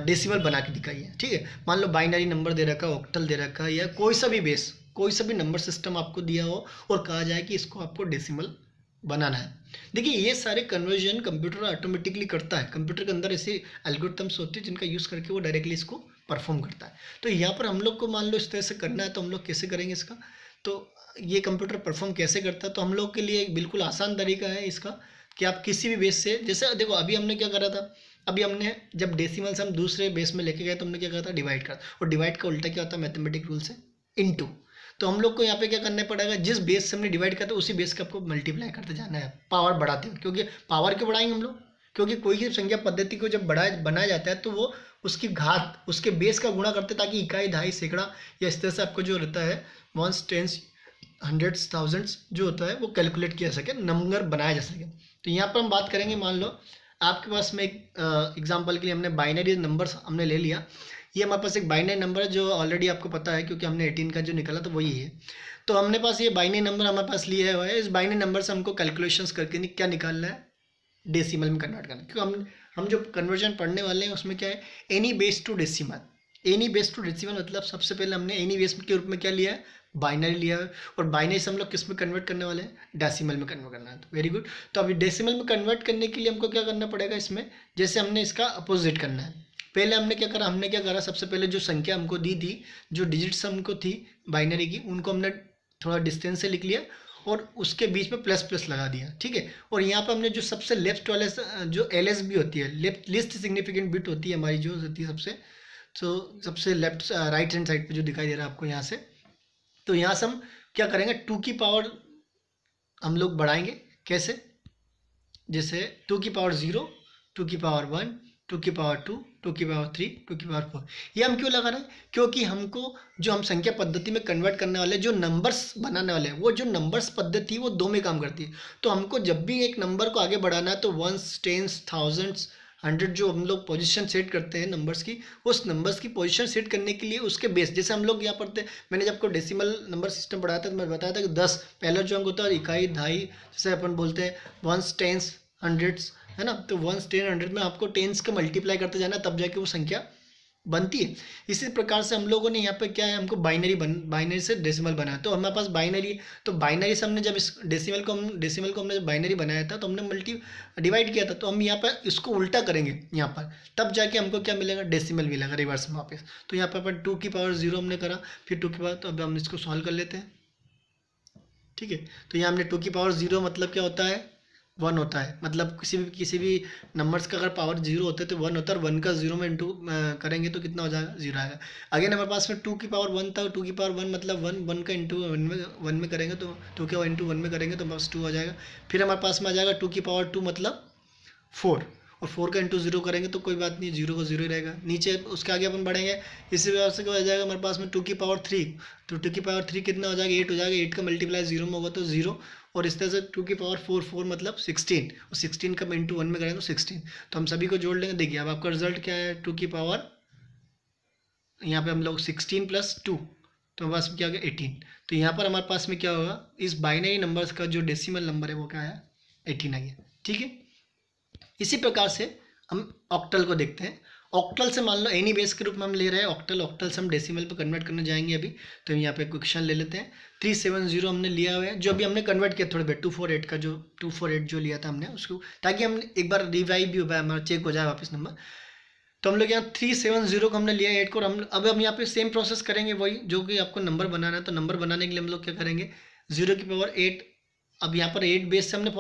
डेसिमल बना के दिखाइए। ठीक है, मान लो बाइनरी नंबर दे रखा, ऑक्टल दे रखा, या कोई सा भी बेस, कोई सा भी नंबर सिस्टम आपको दिया हो और कहा जाए कि इसको आपको डेसिमल बनाना है। देखिए ये सारे कन्वर्जन कंप्यूटर ऑटोमेटिकली करता है, कंप्यूटर के अंदर ऐसे एल्गोरिथम्स होते हैं जिनका यूज़ करके वो डायरेक्टली इसको परफॉर्म करता है। तो यहाँ पर हम लोग को मान लो इस तरह से करना है, तो हम लोग कैसे करेंगे इसका, तो ये कंप्यूटर परफॉर्म कैसे करता है, तो हम लोग के लिए एक बिल्कुल आसान तरीका है इसका कि आप किसी भी बेस से, जैसे देखो अभी हमने क्या करा था, अभी हमने जब डेसिमल से हम दूसरे बेस में लेके गए तो हमने क्या करा था डिवाइड करा, और डिवाइड का उल्टा क्या होता है मैथमेटिक रूल से इनटू। तो हम लोग को यहाँ पे क्या करना पड़ेगा, जिस बेस से हमने डिवाइड किया था उसी बेस का आपको मल्टीप्लाई करते जाना है, पावर बढ़ाते हो, क्योंकि पावर क्यों बढ़ाएंगे हम लोग, क्योंकि कोई भी संख्या पद्धति को जब बनाया जाता है तो वो उसकी घात उसके बेस का गुणा करते ताकि इकाई दहाई सैकड़ा या इस तरह से आपको जो रहता है वंस टेंस हंड्रेड्स थाउजेंड्स जो होता है वो कैलकुलेट किया सके, नंबर बनाया जा सके। तो यहाँ पर हम बात करेंगे, मान लो आपके पास में एक एग्जांपल के लिए हमने बाइनरी नंबर्स हमने ले लिया, ये हमारे पास एक बाइनरी नंबर है जो ऑलरेडी आपको पता है क्योंकि हमने 18 का जो निकाला तो वही है। तो हमने पास ये बाइनरी नंबर हमारे पास लिया हुआ है, इस बाइनरी नंबर से हमको कैलकुलेशंस करके क्या निकालना है डेसिमल में कन्वर्ट करना है। क्योंकि हम जो कन्वर्जन पढ़ने वाले हैं उसमें क्या है any base to decimal, any base to decimal मतलब सबसे पहले हमने एनी बेस के रूप में क्या लिया है बाइनरी लिया है, और बाइनरी से हम लोग किस में कन्वर्ट करने वाले हैं डेसिमल में कन्वर्ट करना है। तो वेरी गुड, तो अभी डेसिमल में कन्वर्ट करने के लिए हमको क्या करना पड़ेगा, इसमें जैसे हमने इसका अपोजिट करना है, पहले हमने क्या करा, सबसे पहले जो संख्या हमको दी थी, जो डिजिट्स हमको थी बाइनरी की, उनको हमने थोड़ा डिस्टेंस से लिख लिया और उसके बीच में प्लस प्लस लगा दिया, ठीक है। और यहाँ पर हमने जो सबसे लेफ्ट वाले जो LSB होती है, लेफ्ट लिस्ट सिग्निफिकेंट बिट होती है हमारी, जो होती है सबसे लेफ्ट राइट हैंड साइड पे जो दिखाई दे रहा है आपको यहाँ से, तो यहाँ से हम क्या करेंगे, 2 की पावर हम लोग बढ़ाएंगे। कैसे? जैसे 2 की पावर 0, 2 की पावर 1, 2 की पावर 2, 2 की पावर 3, 2 की पावर 4। ये हम क्यों लगा रहे हैं? क्योंकि हमको जो हम संख्या पद्धति में कन्वर्ट करने वाले, जो नंबर्स बनाने वाले हैं, वो जो नंबर्स पद्धति वो 2 में काम करती है। तो हमको जब भी एक नंबर को आगे बढ़ाना है तो वंस, टेंस, थाउजेंड्स, 100 जो हम लोग पोजीशन सेट करते हैं नंबर्स की, उस नंबर्स की पोजीशन सेट करने के लिए उसके बेस, जैसे हम लोग यहाँ पढ़ते, मैंने जब आपको डेसिमल नंबर सिस्टम पढ़ाया था तो मैं बताया था कि 10 पहला जो अंक होता है, इकाई, दहाई, जैसे अपन बोलते हैं वंस, टेंस, हंड्रेड्स, है ना। तो वंस, 10, 100 में आपको टेंस का मल्टीप्लाई करते जाना, तब जाके वो संख्या बनती है। इसी प्रकार से हम लोगों ने यहाँ पे क्या है, हमको बाइनरी से डेसिमल बनाया, तो हमारे पास बाइनरी, तो बाइनरी से हमने जब इस डेसिमल को हमने जब बाइनरी बनाया था तो हमने डिवाइड किया था, तो हम यहाँ पर इसको उल्टा करेंगे यहाँ पर, तब जाके हमको क्या मिलेगा, डेसिमल मिलेगा रिवर्स में वापस। तो यहाँ पर अपन 2 की पावर 0 हमने करा, फिर 2 की पावर, तो अब हम इसको सॉल्व कर लेते हैं, ठीक है। तो यहाँ हमने 2 की पावर 0 मतलब क्या होता है, 1 होता है, मतलब किसी भी नंबर्स का अगर पावर 0 होते हैं तो 1 होता है, और 1 का 0 में इंटू करेंगे तो कितना हो जाएगा, 0 आएगा। अगेन हमारे पास में 2 की पावर 1 था, 2 की पावर 1 मतलब 1 का इंटू 1 में करेंगे तो 2 के इंटू 1 में करेंगे तो बस 2 आ जाएगा। फिर हमारे पास में आ जाएगा 2 की पावर 2 मतलब 4, और 4 का इंटू 0 करेंगे तो कोई बात नहीं, 0 का 0 ही रहेगा। नीचे उसके आगे अपन बढ़ेंगे, इसी वजह से क्या हो जाएगा हमारे पास में 2 की पावर 3, तो 2 की पावर 3 कितना हो जाएगा, 8 हो जाएगा। 8 का मल्टीप्लाई 0 में होगा तो 0, और इस तरह से 2 की पावर 4 मतलब 16, और 16 का इंटू 1 में करेंगे तो 16। तो हम सभी को जोड़ लेंगे, देखिए अब आपका रिजल्ट क्या है, 2 की पावर, यहाँ पे हम लोग 16 + 2, तो हमारे पास में क्या हो गया, 18। तो यहाँ पर हमारे पास में क्या होगा, इस बाइनरी नंबर्स का जो डेसिमल नंबर है वो क्या है, 18 आ गया, ठीक है। इसी प्रकार से हम ऑक्टल को देखते हैं। ऑक्टल से मान लो एनी बेस के रूप में हम ले रहे हैं ऑक्टल से हम डेसिमल पे कन्वर्ट करने जाएंगे अभी। तो यहाँ पे क्वेश्चन ले लेते हैं, 370 हमने लिया हुआ है, जो अभी हमने कन्वर्ट किया थोड़े बहुत 248 जो लिया था हमने उसको, ताकि हम एक बार रिवाइव भी हो पाए, हमारा चेक हो जाए वापस नंबर। तो हम लोग यहाँ 370 को हमने लिया 8 को, अब हम यहाँ पे सेम प्रोसेस करेंगे, वही जो कि आपको नंबर बनाना है। तो नंबर बनाने के लिए हम लोग क्या करेंगे, 0 की पावर 8, अब यहाँ पर 8 बेस से हमने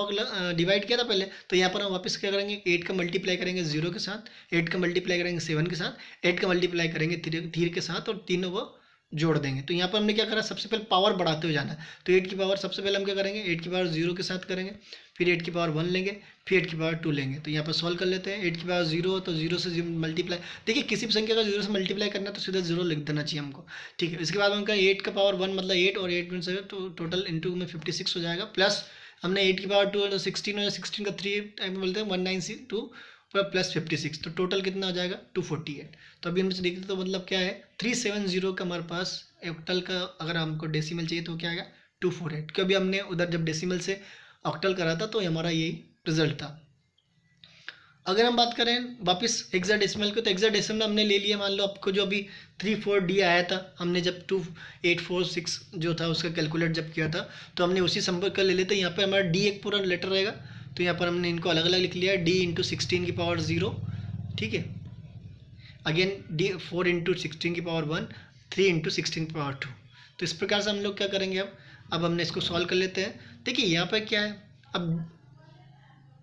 डिवाइड किया था पहले, तो यहाँ पर हम वापस क्या करेंगे, 8 का मल्टीप्लाई करेंगे 0 के साथ, 8 का मल्टीप्लाई करेंगे 7 के साथ, 8 का मल्टीप्लाई करेंगे 3 के साथ, और तीनों को जोड़ देंगे। तो यहाँ पर हमने क्या करा, सबसे पहले पावर बढ़ाते हुए जाना है। तो 8 की पावर सबसे पहले हम क्या करेंगे, 8 की पावर 0 के साथ करेंगे, फिर 8 की पावर 1 लेंगे, फिर 8 की पावर 2 लेंगे। तो यहाँ पर सॉल्व कर लेते हैं, 8 की पावर 0 तो 0 से मल्टीप्लाई, देखिए किसी भी संख्या का 0 से मल्टीप्लाई करना है तो सीधा 0 लिख देना चाहिए हमको, ठीक है। इसके बाद हम कहें 8 का पावर 1 मतलब 8, और 8 में से तो टोटल इंटू में 56 हो जाएगा, प्लस हमने 8 की पावर 2 तो 16 हो, 16 का 3 टाइम बोलते हैं 192 प्लस 56, तो टोटल कितना हो जाएगा 248। तो अभी हमसे देखते तो मतलब क्या है, 370 का हमारे पास ऑक्टल का अगर हमको डेसिमल चाहिए तो क्या आएगा 248, क्योंकि अभी हमने उधर जब डेसिमल से ऑक्टल करा था तो हमारा यही रिजल्ट था। अगर हम बात करें वापस हेक्साडेसिमल को, तो हेक्साडेसिमल हमने ले लिया, मान लो आपको जो अभी 34D आया था, हमने जब 2846 जो था उसका कैलकुलेट जब किया था, तो हमने उसी संपर्क का ले लेते हैं। यहाँ पे हमारा D एक पूरा लेटर रहेगा, तो यहाँ पर हमने इनको अलग अलग लिख लिया, D × 16 की पावर 0, ठीक है। अगेन D 4 × 16 की पावर 1, 3 × 16 की पावर 2। तो इस प्रकार से हम लोग क्या करेंगे, अब हमने इसको सॉल्व कर लेते हैं। देखिए यहाँ पर क्या है, अब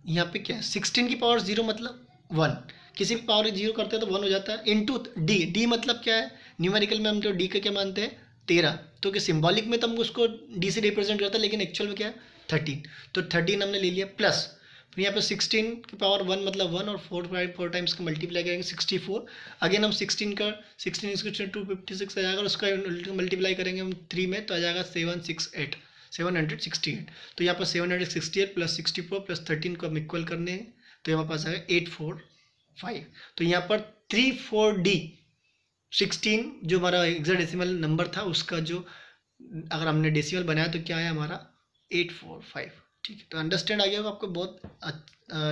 यहाँ पे क्या है, 16 की पावर 0 मतलब 1, किसी भी पावर 0 करते हैं तो 1 हो जाता है, इंटू D मतलब क्या है, न्यूमेरिकल में हम तो D का क्या मानते हैं 13, तो कि सिंबॉलिक में तो हम उसको D से रिप्रेजेंट करता है, लेकिन एक्चुअल में क्या है 13, तो 13 हमने ले लिया, प्लस फिर यहाँ पे 16 की पावर 1 मतलब 1, और 4 टाइम्स का मल्टीप्लाई करेंगे 64। अगेन हम 16 इसको 256 आ जाएगा, और उसका मल्टीप्लाई करेंगे हम 3 में तो आ जाएगा 768। तो यहाँ पर 768 प्लस 64 प्लस 13 को हम इक्वल करने हैं, तो यहाँ पास आएगा 845। तो यहाँ पर 34D 16 जो हमारा हेक्साडेसिमल नंबर था उसका जो अगर हमने डेसिमल बनाया तो क्या है हमारा 845, ठीक है। तो अंडरस्टैंड आ गया होगा आपको, बहुत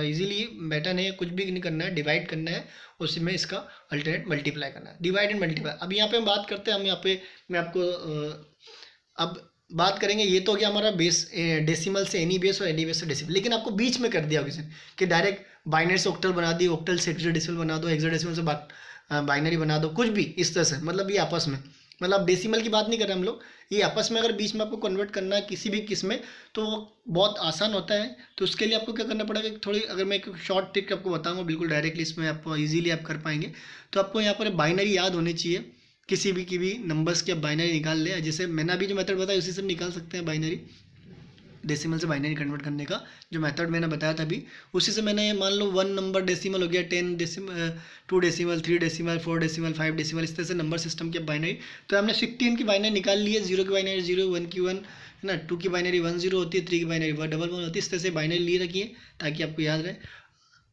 इजीली बैठा नहीं है, कुछ भी नहीं करना है, डिवाइड करना है, उसी में इसका अल्टरनेट मल्टीप्लाई करना है, डिवाइड एंड मल्टीप्लाई। अब यहाँ पे हम बात करते हैं, हम यहाँ पे मैं आपको अब बात करेंगे, ये तो हो गया हमारा बेस डेसिमल से एनी बेस और एनी बेस से डेसिमल, लेकिन आपको बीच में कर दिया किसी कि डायरेक्ट बाइनरी से ऑक्टल बना दी, ऑक्टल से हेक्साडेसिमल बना दो, हेक्साडेसिमल से बाइनरी बना दो, कुछ भी इस तरह से, मतलब ये आपस में, मतलब डेसिमल की बात नहीं कर रहे हम लोग, ये आपस में अगर बीच में आपको कन्वर्ट करना है किसी भी किस में, तो वो बहुत आसान होता है। तो उसके लिए आपको क्या करना पड़ेगा, थोड़ी अगर मैं एक शॉर्ट ट्रिक आपको बताऊंगा बिल्कुल डायरेक्टली, इसमें आपको इजीली आप कर पाएंगे। तो आपको यहाँ पर बाइनरी याद होनी चाहिए, किसी भी नंबर्स की आप बाइनरी निकाल ले, जैसे मैंने अभी जो मेथड बताया उसी से निकाल सकते हैं बाइनरी, डेसिमल से बाइनरी कन्वर्ट करने का जो मेथड मैंने बताया था अभी, उसी से मैंने मान लो 1 नंबर डेसिमल हो गया, 10 decimal, 2 decimal, 3 decimal, 4 decimal, 5 decimal, इस तरह से नंबर सिस्टम की बाइनरी। तो हमने 16 की बाइनरी निकाल ली है, 0 की बाइनरी 0, 1 की 1 है ना, 2 की बाइनरी 1 0 होती है, 3 की बाइनरी 1 1 1 होती है, इस तरह से बाइनरी लिए रखिए ताकि आपको याद रहे।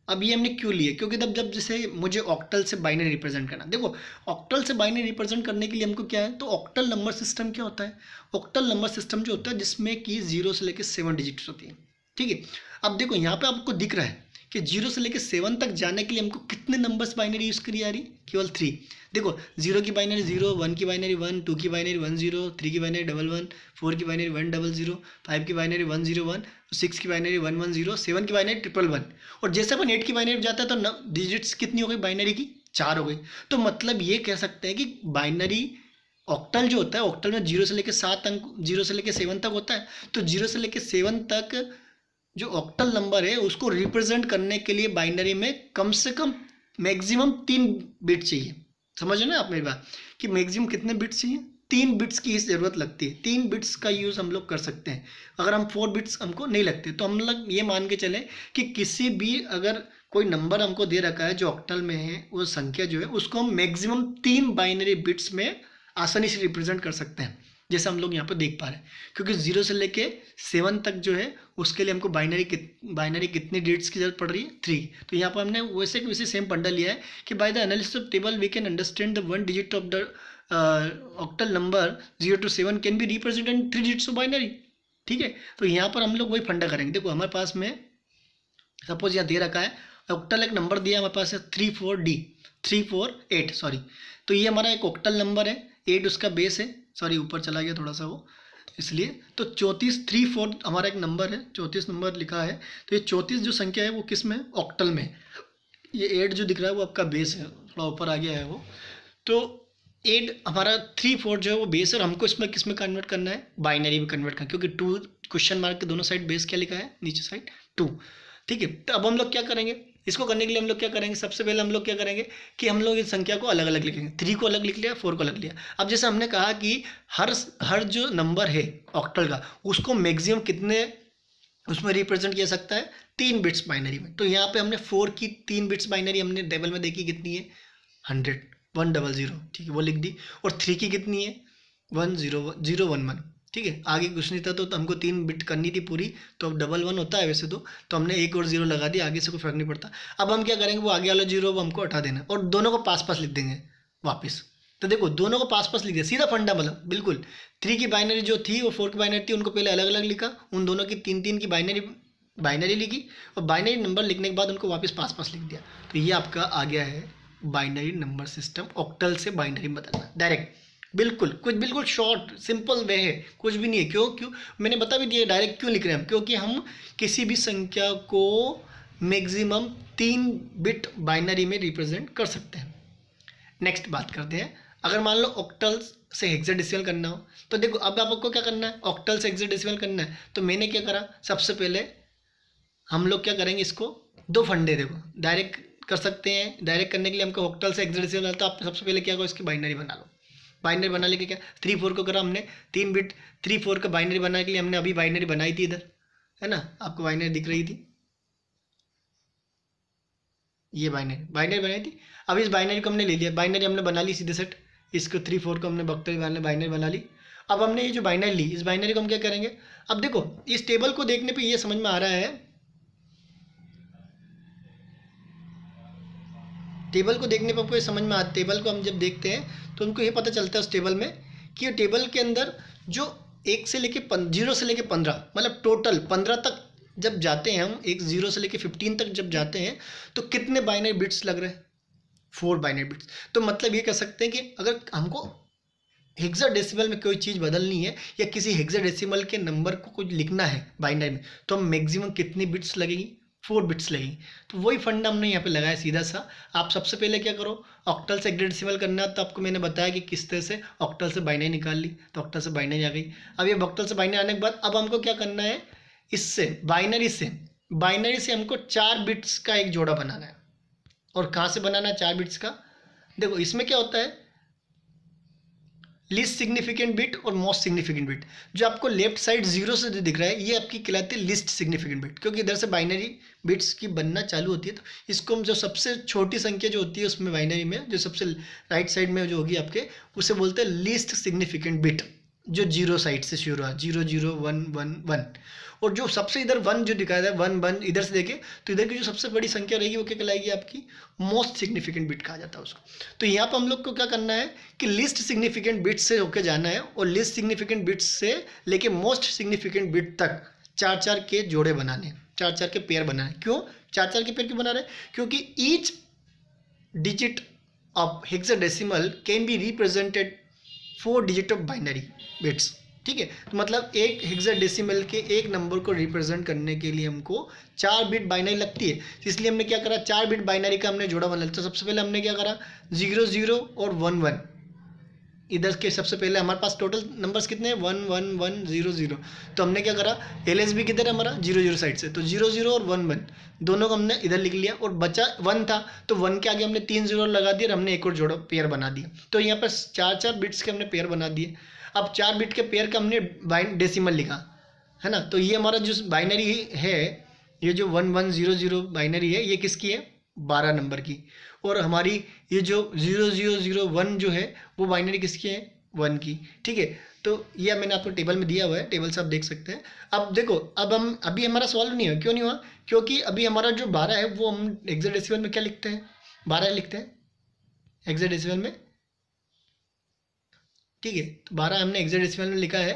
अब ये हमने क्यों लिए, क्योंकि तब जब जैसे मुझे ऑक्टल से बाइनरी रिप्रेजेंट करना, देखो ऑक्टल से बाइनरी रिप्रेजेंट करने के लिए हमको क्या है, तो ऑक्टल नंबर सिस्टम क्या होता है, ऑक्टल नंबर सिस्टम जो होता है जिसमें कि 0 से लेकर 7 डिजिट्स होती है, ठीक है। अब देखो यहाँ पे आपको दिख रहा है कि 0 से लेकर 7 तक जाने के लिए हमको कितने नंबर्स बाइनरी यूज़ करी जा रही, केवल 3। देखो 0 की बाइनरी 0, 1 की बाइनरी 1, 2 की बाइनरी 1 0, 3 की बाइनरी 1 1, 4 की बाइनरी 1 0 0, 5 की बाइनरी 1 0 1, 6 की बाइनरी 1 1 0, 7 की बाइनरी 1 1 1। और जैसे अपन 8 की बाइनरी जाता है तो डिजिट्स कितनी हो गई बाइनरी की, 4 हो गई। तो मतलब ये कह सकते हैं कि बाइनरी ऑक्टल जो होता है, ऑक्टल में 0 से लेकर 7 अंक, 0 से लेकर 7 तक होता है। तो 0 से लेकर 7 तक जो ऑक्टल नंबर है उसको रिप्रेजेंट करने के लिए बाइनरी में कम से कम मैक्सिमम 3 बिट चाहिए। समझ रहे ना आप मेरी बात, कि मैक्सिमम कितने बिट्स चाहिए, 3 बिट्स की ज़रूरत लगती है। 3 बिट्स का यूज़ हम लोग कर सकते हैं, अगर हम 4 बिट्स हमको नहीं लगते तो हम लोग ये मान के चलें कि किसी भी अगर कोई नंबर हमको दे रखा है जो ऑक्टल में है, वो संख्या जो है उसको हम मैक्सिमम 3 बाइनरी बिट्स में आसानी से रिप्रेजेंट कर सकते हैं, जैसे हम लोग यहाँ पर देख पा रहे हैं। क्योंकि 0 से लेके 7 तक जो है उसके लिए हमको बाइनरी कितनी डिजिट्स की जरूरत पड़ रही है, 3। तो यहाँ पर हमने वैसे सेम पंडा लिया है कि by the analysis of table we can understand the 1 digit of the octal number 0 to 7 can be represent in 3 digits of binary, ठीक है। तो यहाँ पर हम लोग वही फंडा करेंगे। देखो हमारे पास में सपोज यहाँ दे रखा है ऑक्टल, एक नंबर दिया हमारे पास है 348 सॉरी। तो ये हमारा एक ऑक्टल नंबर है, 8 उसका बेस है, सॉरी ऊपर चला गया थोड़ा सा वो, इसलिए। तो 34 हमारा एक नंबर है, 34 नंबर लिखा है। तो ये 34 जो संख्या है वो किस में, ऑक्टल में। ये 8 जो दिख रहा है वो आपका बेस है, थोड़ा ऊपर आ गया है वो। तो 8 हमारा 34 जो है वो बेस है, और हमको इसमें किस में कन्वर्ट करना है, बाइनरी में कन्वर्ट करना, क्योंकि 2 क्वेश्चन मार्क के दोनों साइड बेस क्या लिखा है, नीचे साइड 2, ठीक है। तो अब हम लोग क्या करेंगे, इसको करने के लिए हम लोग क्या करेंगे, सबसे पहले हम लोग क्या करेंगे कि हम लोग इस संख्या को अलग अलग लिखेंगे। 3 को अलग लिख लिया, 4 को अलग लिया। अब जैसे हमने कहा कि हर जो नंबर है ऑक्टल का उसको मैक्सिमम कितने उसमें रिप्रेजेंट किया सकता है, 3 बिट्स बाइनरी में। तो यहाँ पे हमने 4 की 3 बिट्स बाइनरी हमने टेबल में देखी कितनी है, 100 100, ठीक है, वो लिख दी। और 3 की कितनी है, 10011, ठीक है। आगे कुछ नहीं था तो हमको 3 बिट करनी थी पूरी, तो अब 11 होता है वैसे तो हमने 1 और 0 लगा दिया, आगे से कोई फर्क नहीं पड़ता। अब हम क्या करेंगे, वो आगे वाला 0 वो हमको हटा देना, और दोनों को पास पास लिख देंगे वापस। तो देखो दोनों को पास पास लिख दिया, सीधा फंडा, मतलब बिल्कुल। 3 की बाइनरी जो थी वो 4 की बाइनरी थी, उनको पहले अलग अलग लिखा, उन दोनों की 3 की बाइनरी लिखी, और बाइनरी नंबर लिखने के बाद उनको वापस पास पास लिख दिया। तो ये आपका आ गया है बाइनरी नंबर सिस्टम, ऑक्टल से बाइनरी बदलना डायरेक्ट, बिल्कुल शॉर्ट सिंपल वे है, कुछ भी नहीं है। क्यों मैंने बता भी दिया डायरेक्ट क्यों लिख रहे हैं हम, क्योंकि हम किसी भी संख्या को मैक्सिमम 3 बिट बाइनरी में रिप्रेजेंट कर सकते हैं। नेक्स्ट बात करते हैं, अगर मान लो ऑक्टल से हेक्साडेसिमल करना हो, तो देखो अब आपको क्या करना है, ऑक्टल से हेक्साडेसिमल करना है। तो मैंने क्या करा, सबसे पहले हम लोग क्या करेंगे, इसको 2 फंडे, देखो डायरेक्ट कर सकते हैं। डायरेक्ट करने के लिए हमको ऑक्टल से हेक्साडेसिमल, तो आप सबसे पहले क्या करो, इसकी बाइनरी बना लो। बाइनरी बना लेके क्या, 3 4 को करा हमने 3 बिट, 3 4 का बाइनरी बनाने के लिए हमने अभी बाइनरी बनाई थी इधर, है ना, आपको बाइनरी दिख रही थी, ये बाइनरी बनाई थी। अब इस बाइनरी को हमने ले लिया, बाइनरी हमने बना ली सीधे सेट, इसको 3 4 को हमने बक्तरी बाइनरी बना ली। अब हमने ये जो बाइनरी ली, इस बाइनरी को हम क्या करेंगे, अब देखो इस टेबल को देखने पे ये समझ में आ रहा है, टेबल को देखने पर आपको ये समझ में आता, टेबल को हम जब देखते हैं तो उनको ये पता चलता है उस टेबल में कि ये टेबल के अंदर जो 0 से लेके 15, मतलब टोटल 15 तक जब जाते हैं हम, 0 से लेके 15 तक जब जाते हैं तो कितने बाइनरी बिट्स लग रहे हैं, 4 बाइनरी बिट्स। तो मतलब ये कह सकते हैं कि अगर हमको हेक्साडेसिमल में कोई चीज़ बदलनी है या किसी हेक्साडेसिमल के नंबर को कुछ लिखना है बाइनरी में, तो हम मैक्सिमम कितनी बिट्स लगेगी, 4 बिट्स लगेंगी। तो वही फंडा हमने यहाँ पे लगाया सीधा सा। आप सबसे पहले क्या करो, ऑक्टल से हेक्साडेसिमल करना है, तो आपको मैंने बताया कि किस तरह से ऑक्टल से बाइनरी निकाल ली, तो ऑक्टल से बाइनरी आ गई। अब ये ऑक्टल से बाइनरी आने के बाद अब हमको क्या करना है, इससे बाइनरी से हमको 4 बिट्स का एक जोड़ा बनाना है। और कहाँ से बनाना है 4 बिट्स का, देखो इसमें क्या होता है, लीस्ट सिग्निफिकेंट बिट और मोस्ट सिग्निफिकेंट बिट। जो आपको लेफ्ट साइड 0 से जो दिख रहा है, ये आपकी कहलाती है लीस्ट सिग्निफिकेंट बिट, क्योंकि इधर से बाइनरी बिट्स की बनना चालू होती है। तो इसको हम जो सबसे छोटी संख्या जो होती है उसमें बाइनरी में, जो सबसे राइट साइड में जो होगी आपके, उसे बोलते हैं लीस्ट सिग्निफिकेंट बिट, जो 0 साइड से शुरू हुआ, 0 0 1 1 1। और जो सबसे इधर 1 जो दिखाया है 1 1, इधर से देखे तो इधर की जो सबसे बड़ी संख्या रहेगी वो क्या कहलाएगी, आपकी मोस्ट सिग्निफिकेंट बिट कहा जाता है उसको। तो यहाँ पर हम लोग को क्या करना है कि लिस्ट सिग्निफिकेंट बिट से होकर जाना है, और लिस्ट सिग्निफिकेंट बिट से लेके मोस्ट सिग्निफिकेंट बिट तक 4 के जोड़े बनाने, 4 के पेयर बनाने। क्यों 4 के पेयर क्यों बना रहे हैं, क्योंकि each digit of hexadecimal can be represented 4 digit of binary bits. ठीक है, तो मतलब एक हेक्साडेसिमल के एक नंबर को रिप्रेजेंट करने के लिए हमको 4 बिट बाइनरी लगती है। इसलिए हमने क्या करा, 4 बिट बाइनरी का हमने जोड़ा बना लिया। तो सबसे पहले हमने क्या करा, 0 0 और 1 1। इधर के सबसे पहले हमारे पास टोटल नंबर्स कितने हैं, 1 1 1 0 0। तो हमने क्या करा, LSB किधर है हमारा, 0 0 साइड से, तो 0 0 और 1 1 दोनों को हमने इधर लिख लिया। और बचा 1 था, तो 1 के आगे हमने 3 0 लगा दिया और हमने एक और जोड़ा पेयर बना दिया। तो यहाँ पर 4 बिट्स के हमने पेयर बना दिए। अब 4 बिट के पेयर का हमने डेसिमल लिखा है ना। तो ये हमारा जो बाइनरी है, ये जो 1 1 0 0 बाइनरी है, ये किसकी है, 12 नंबर की। और हमारी ये जो 0 0 0 1 जो है वो बाइनरी किसकी है, 1 की। ठीक है, तो ये मैंने आपको टेबल में दिया हुआ है, टेबल से आप देख सकते हैं। अब देखो, अब हम अभी हमारा सॉल्व नहीं हुआ, क्यों नहीं हुआ, क्योंकि अभी हमारा जो 12 है वो हम हेक्साडेसिमल में क्या लिखते हैं, 12 लिखते हैं हेक्साडेसिमल में। ठीक है, तो 12 हमने हेक्साडेसिमल में लिखा है,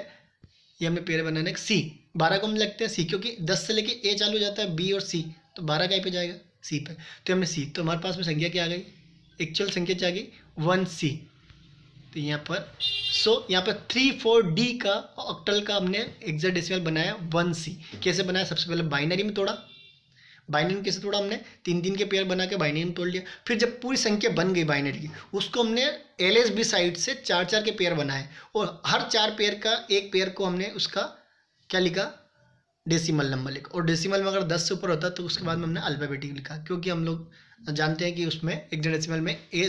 ये हमने पेयर बनाना है सी। 12 को हम लिखते हैं सी, क्योंकि 10 से लेके ए चालू हो जाता है, बी और सी, तो 12 कहीं पे जाएगा, सी पे। तो हमने सी, तो हमारे पास में संख्या क्या आ गई, एक्चुअल संख्या क्या आ गई, 1C। तो यहाँ पर यहाँ पर 3 4 D का ऑक्टल का हमने हेक्साडेसिमल बनाया 1C। कैसे बनाया, सबसे पहले बाइनरी में तोड़ा, बाइनरी में कैसे तोड़ा हमने, 3 3 के पेयर बना के बाइनरी में तोड़ लिया। फिर जब पूरी संख्या बन गई बाइनरी की, उसको हमने LSB साइड से 4 के पेयर बनाए, और हर 4 पेयर का एक पेयर को हमने उसका क्या लिखा, डेसिमल नंबर लिखा। और डेसिमल में अगर 10 से ऊपर होता तो उसके बाद में हमने अल्फ़ाबेटिक लिखा, क्योंकि हम लोग जानते हैं कि उसमें हेक्साडेसिमल में ए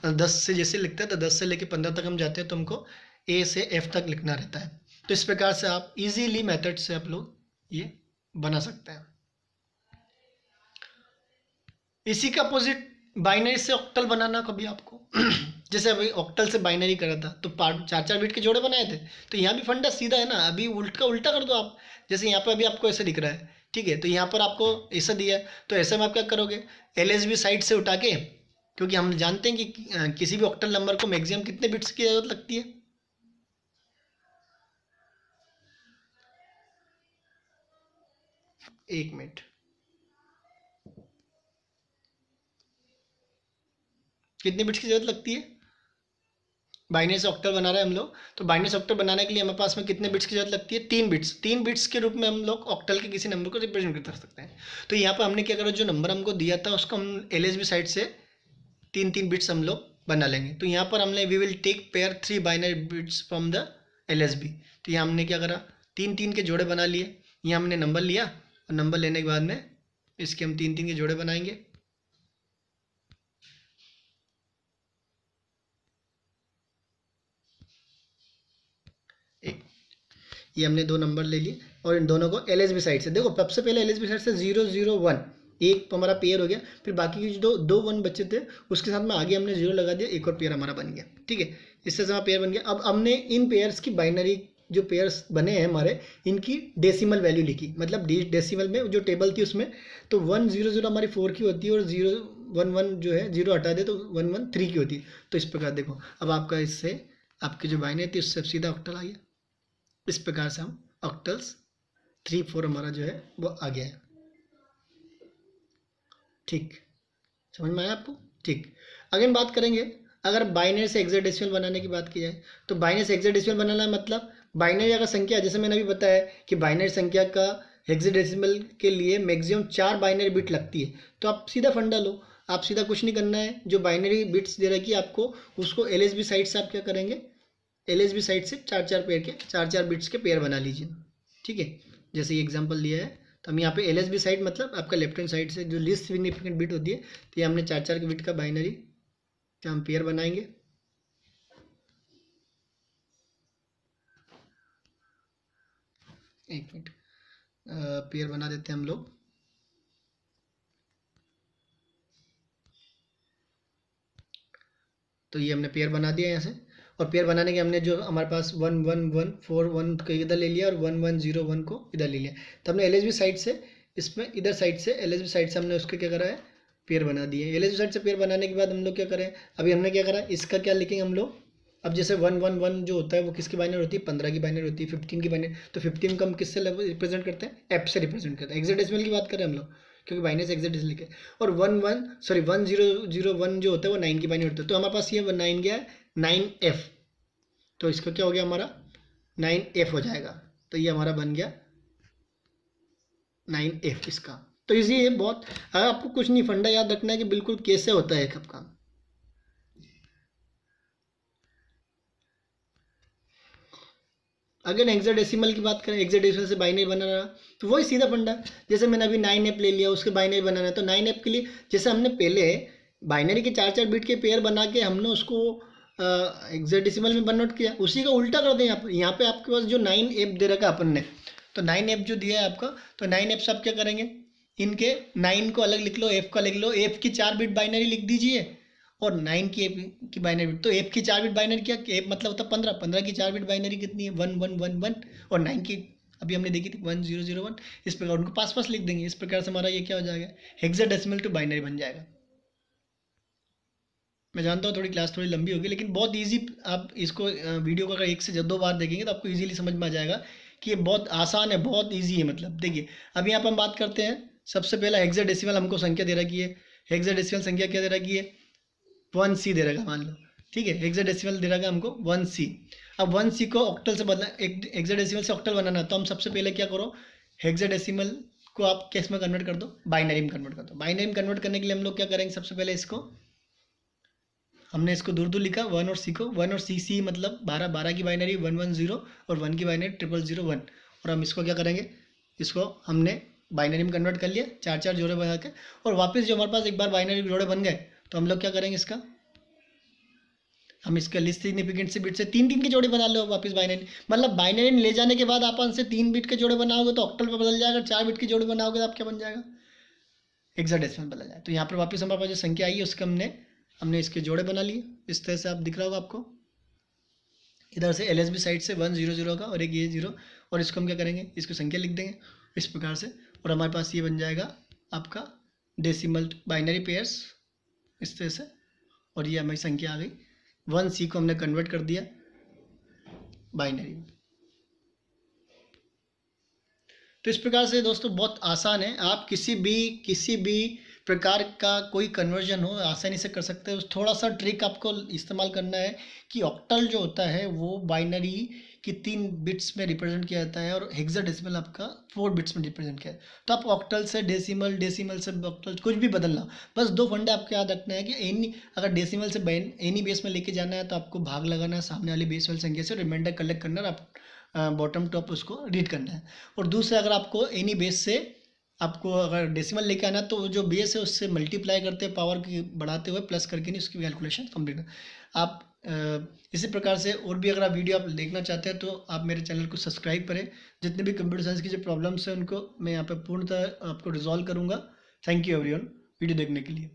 10 से जैसे लिखते हैं, तो 10 से लेकर 15 तक हम जाते हैं, तो हमको A से F तक लिखना रहता है। तो इस प्रकार से आप इजीली मेथड से आप लोग ये बना सकते हैं। इसी का अपोजिट बाइनरी से ऑक्टल बनाना कभी आपको जैसे अभी ऑक्टल से बाइनरी करा था तो 4 बिट के जोड़े बनाए थे, तो यहाँ भी फंडा सीधा है ना। अभी उल्टा कर दो आप, जैसे यहाँ पर अभी आपको ऐसे दिख रहा है, ठीक है, तो यहाँ पर आपको ऐसा दिया है, तो ऐसे में आप क्या करोगे, LSB साइड से उठा के, क्योंकि हम जानते हैं कि किसी भी ऑक्टल नंबर को मैक्सिमम कितने बिट्स की जरूरत लगती है, एक मिनट, कितने बिट्स की जरूरत लगती है, बाइनरी से ऑक्टल बना रहे हैं हम लोग, तो बाइनरी से ऑक्टल बनाने के लिए हमारे पास में कितने बिट्स की जरूरत लगती है, 3 बिट्स। 3 बिट्स के रूप में हम लोग ऑक्टल के किसी नंबर को रिप्रेजेंट कर सकते हैं। तो यहाँ पर हमने क्या करा, जो नंबर हमको दिया था उसको हम LSB साइड से 3 3 बिट्स हम लोग बना लेंगे। तो यहाँ पर हमने we will take pair 3 binary bits from the LSB। तो यहाँ हमने क्या करा, 3 3 के जोड़े बना लिए। यहाँ हमने नंबर लिया, और नंबर लेने के बाद में इसके हम 3 3 के जोड़े बनाएंगे। ये हमने 2 नंबर ले लिए, और इन दोनों को LSB साइड से, देखो सबसे पहले LSB साइड से 0 0 1 एक तो हमारा पेयर हो गया, फिर बाकी के जो दो 1 बचे थे उसके साथ में आगे हमने 0 लगा दिया, एक और पेयर हमारा बन गया। ठीक है, इससे हमारा पेयर बन गया। अब हमने इन पेयर्स की बाइनरी जो पेयर्स बने हैं हमारे, इनकी डेसिमल वैल्यू लिखी, मतलब डेसिमल में जो टेबल थी उसमें, तो 1 0 0 हमारी 4 की होती है, और 0 1 1 जो है 0 हटा दे तो 1 1 3 की होती है। तो इस प्रकार देखो, अब आपका इससे आपकी जो बाइनरी थी उससे सीधा ऑक्टल आ गया। इस प्रकार से हम ऑक्टल्स 3 4 हमारा जो है वो आ गया है। ठीक, समझ में आया आपको? ठीक, अगेन बात करेंगे, अगर बाइनरी से हेक्साडेसिमल बनाने की बात की जाए, तो बाइनरी से हेक्साडेसिमल बनाना मतलब बाइनरी अगर संख्या, जैसे मैंने अभी बताया कि बाइनरी संख्या का हेक्साडेसिमल के लिए मैक्सिमम 4 बाइनरी बिट लगती है। तो आप सीधा फंडा लो, आप सीधा कुछ नहीं करना है, जो बाइनरी बिट्स दे रखी है आपको उसको एलएसबी साइड से आप क्या करेंगे, एलएसबी साइड से 4-4 पेयर के 4-4 बिट्स के पेयर बना लीजिए। ठीक है, जैसे ये एग्जांपल दिया है तो हम यहाँ पे एलएसबी साइड मतलब आपका लेफ्ट हैंड साइड से जो लीस्ट सिग्निफिकेंट बिट होती है, तो ये हमने 4-4 के बिट का बाइनरी का हम पेयर बनाएंगे। एक मिनट, पेयर बना देते हैं हम लोग। तो ये हमने पेयर बना दिया यहाँ से, और पेयर बनाने के हमने जो हमारे पास 1-1-1-4-1 को इधर ले लिया और 1-1-0-1 को इधर ले लिया। तो हमने एलएसबी साइड से इसमें इधर साइड से एलएसबी साइड से हमने उसके क्या करा है, पेयर बना दिए। एलएसबी साइड से पेयर बनाने के बाद हम लोग क्या करें, अभी हमने क्या करा, इसका क्या लिखेंगे हम लोग। अब जैसे 1-1-1 जो होता है वो किसकी बाइनरी होती है, 15 की बाइनरी होती है, 15 की बाइनरी। तो 15 को हम किससे रिप्रेजेंट करते हैं, एफ से रिप्रेजेंट करते हैं। हेक्साडेसिमल की बात करें हम लोग, क्योंकि बाइनरी से हेक्साडेसिमल लिखे। और 1001 जो होता है वो 9 की बाइनरी होता है। तो हमारे पास ये 9 गया है, 9F। तो इसका क्या हो गया, हमारा 9F हो जाएगा। तो ये हमारा बन गया 9F इसका। तो इजी है बहुत, अगर आपको कुछ नहीं फंडा याद रखना है कि बिल्कुल कैसे होता है एक काम। अगर हेक्साडेसिमल की बात करें, हेक्साडेसिमल से बाइनरी बना रहा तो वही सीधा फंडा, जैसे मैंने अभी 9F ले लिया, उसके बाइनरी बनाना है। तो 9F के लिए जैसे हमने पहले बाइनरी के 4-4 बिट के पेयर बना के हमने उसको हेक्साडेसिमल में कन्वर्ट किया, उसी का उल्टा कर दें यहाँ पर। यहाँ पे आपके पास जो 9F दे रखा अपन ने, तो 9F जो दिया है आपका, तो 9F से आप क्या करेंगे, इनके 9 को अलग लिख लो, F का लिख लो, F की 4 बिट बाइनरी लिख दीजिए और 9 की F की बाइनरी बिट। तो F की 4 बिट बाइनरी क्या, F मतलब होता है 15, 15 की 4 बिट बाइनरी कितनी है, 1111, और 9 की अभी हमने देखी थी 1001। इस प्रकार उनको पास पास लिख देंगे। इस प्रकार से हमारा ये क्या हो जाएगा, हेक्साडेसिमल टू बाइनरी बन जाएगा। मैं जानता हूँ थोड़ी क्लास थोड़ी लंबी होगी, लेकिन बहुत इजी, आप इसको वीडियो को अगर 1 से 2 बार देखेंगे तो आपको इजीली समझ में आ जाएगा कि ये बहुत आसान है, बहुत इजी है। मतलब देखिए, अब यहाँ पर हम बात करते हैं, सबसे पहला हेक्साडेसिमल हमको संख्या दे रखी है। हेक्साडेसिमल संख्या क्या दे रखी है, 1C दे रखा मान लो। ठीक है, हेक्साडेसिमल दे रखा हमको 1C। अब 1C को ऑक्टल से बदला, हेक्साडेसिमल से ऑक्टल बनाना, तो हम सबसे पहले क्या करो, हेक्साडेसिमल को आप किस में कन्वर्ट कर दो, बाइनरी में कन्वर्ट कर दो। बाइनरी में कन्वर्ट करने के लिए हम लोग क्या करेंगे, सबसे पहले इसको हमने इसको दूर दूर लिखा 1 और C को, 1 और C मतलब 12, 12 की बाइनरी 110 और 1 की बाइनरी 0001। और हम इसको क्या करेंगे, इसको हमने बाइनरी में कन्वर्ट कर लिया, 4-4 जोड़े बना के। और वापस जो हमारे पास एक बार बाइनरी जोड़े बन गए, तो हम लोग क्या करेंगे, इसका हम इसका लिस्ट सिग्निफिकेंट से बिट से 3-3 के जोड़े बना लो वापस बाइनरी। मतलब बाइनरी ले जाने के बाद आप से 3 बिट के जोड़े बनाओगे तो ऑक्टल पे बदल जाएगा, 4 बिट के जोड़े बनाओगे तो आप क्या बन जाएगा, हेक्साडेसिमल बदल जाएगा। तो यहाँ पर वापस हमारे पास जो संख्या आई है उसके हमने इसके जोड़े बना लिए। इस तरह से आप दिख रहा होगा आपको, इधर से एलएसबी साइड से 100 का और एक ये 0, और इसको हम क्या करेंगे, इसको संख्या लिख देंगे इस प्रकार से, और हमारे पास ये बन जाएगा आपका डेसिमल बाइनरी पेयर्स इस तरह से। और ये हमारी संख्या आ गई, 1C को हमने कन्वर्ट कर दिया बाइनरी में। तो इस प्रकार से दोस्तों बहुत आसान है, आप किसी भी प्रकार का कोई कन्वर्जन हो आसानी से कर सकते हो। थोड़ा सा ट्रिक आपको इस्तेमाल करना है कि ऑक्टल जो होता है वो बाइनरी की 3 बिट्स में रिप्रेजेंट किया जाता है और हेक्साडेसिमल आपका 4 बिट्स में रिप्रेजेंट किया है। तो आप ऑक्टल से डेसिमल, डेसिमल से ऑक्टल कुछ भी बदलना, बस 2 फंडे आपको याद रखना है कि एनी, अगर डेसिमल से एनी बेस में लेके जाना है तो आपको भाग लगाना है सामने वाली बेस वाली संख्या से, रिमाइंडर कलेक्ट करना है, आप बॉटम टॉप उसको रीड करना है। और दूसरा, अगर आपको एनी बेस से आपको अगर डेसिमल लेके आना तो जो बेस है उससे मल्टीप्लाई करते हैं, पावर की बढ़ाते हुए प्लस करके नहीं उसकी कैलकुलेशन कंप्लीट। आप इसी प्रकार से और भी अगर आप वीडियो आप देखना चाहते हैं तो आप मेरे चैनल को सब्सक्राइब करें। जितने भी कंप्यूटर साइंस की जो प्रॉब्लम्स हैं उनको मैं यहाँ पे पूर्णतः आपको रिजॉल्व करूँगा। थैंक यू एवरीवन वीडियो देखने के लिए।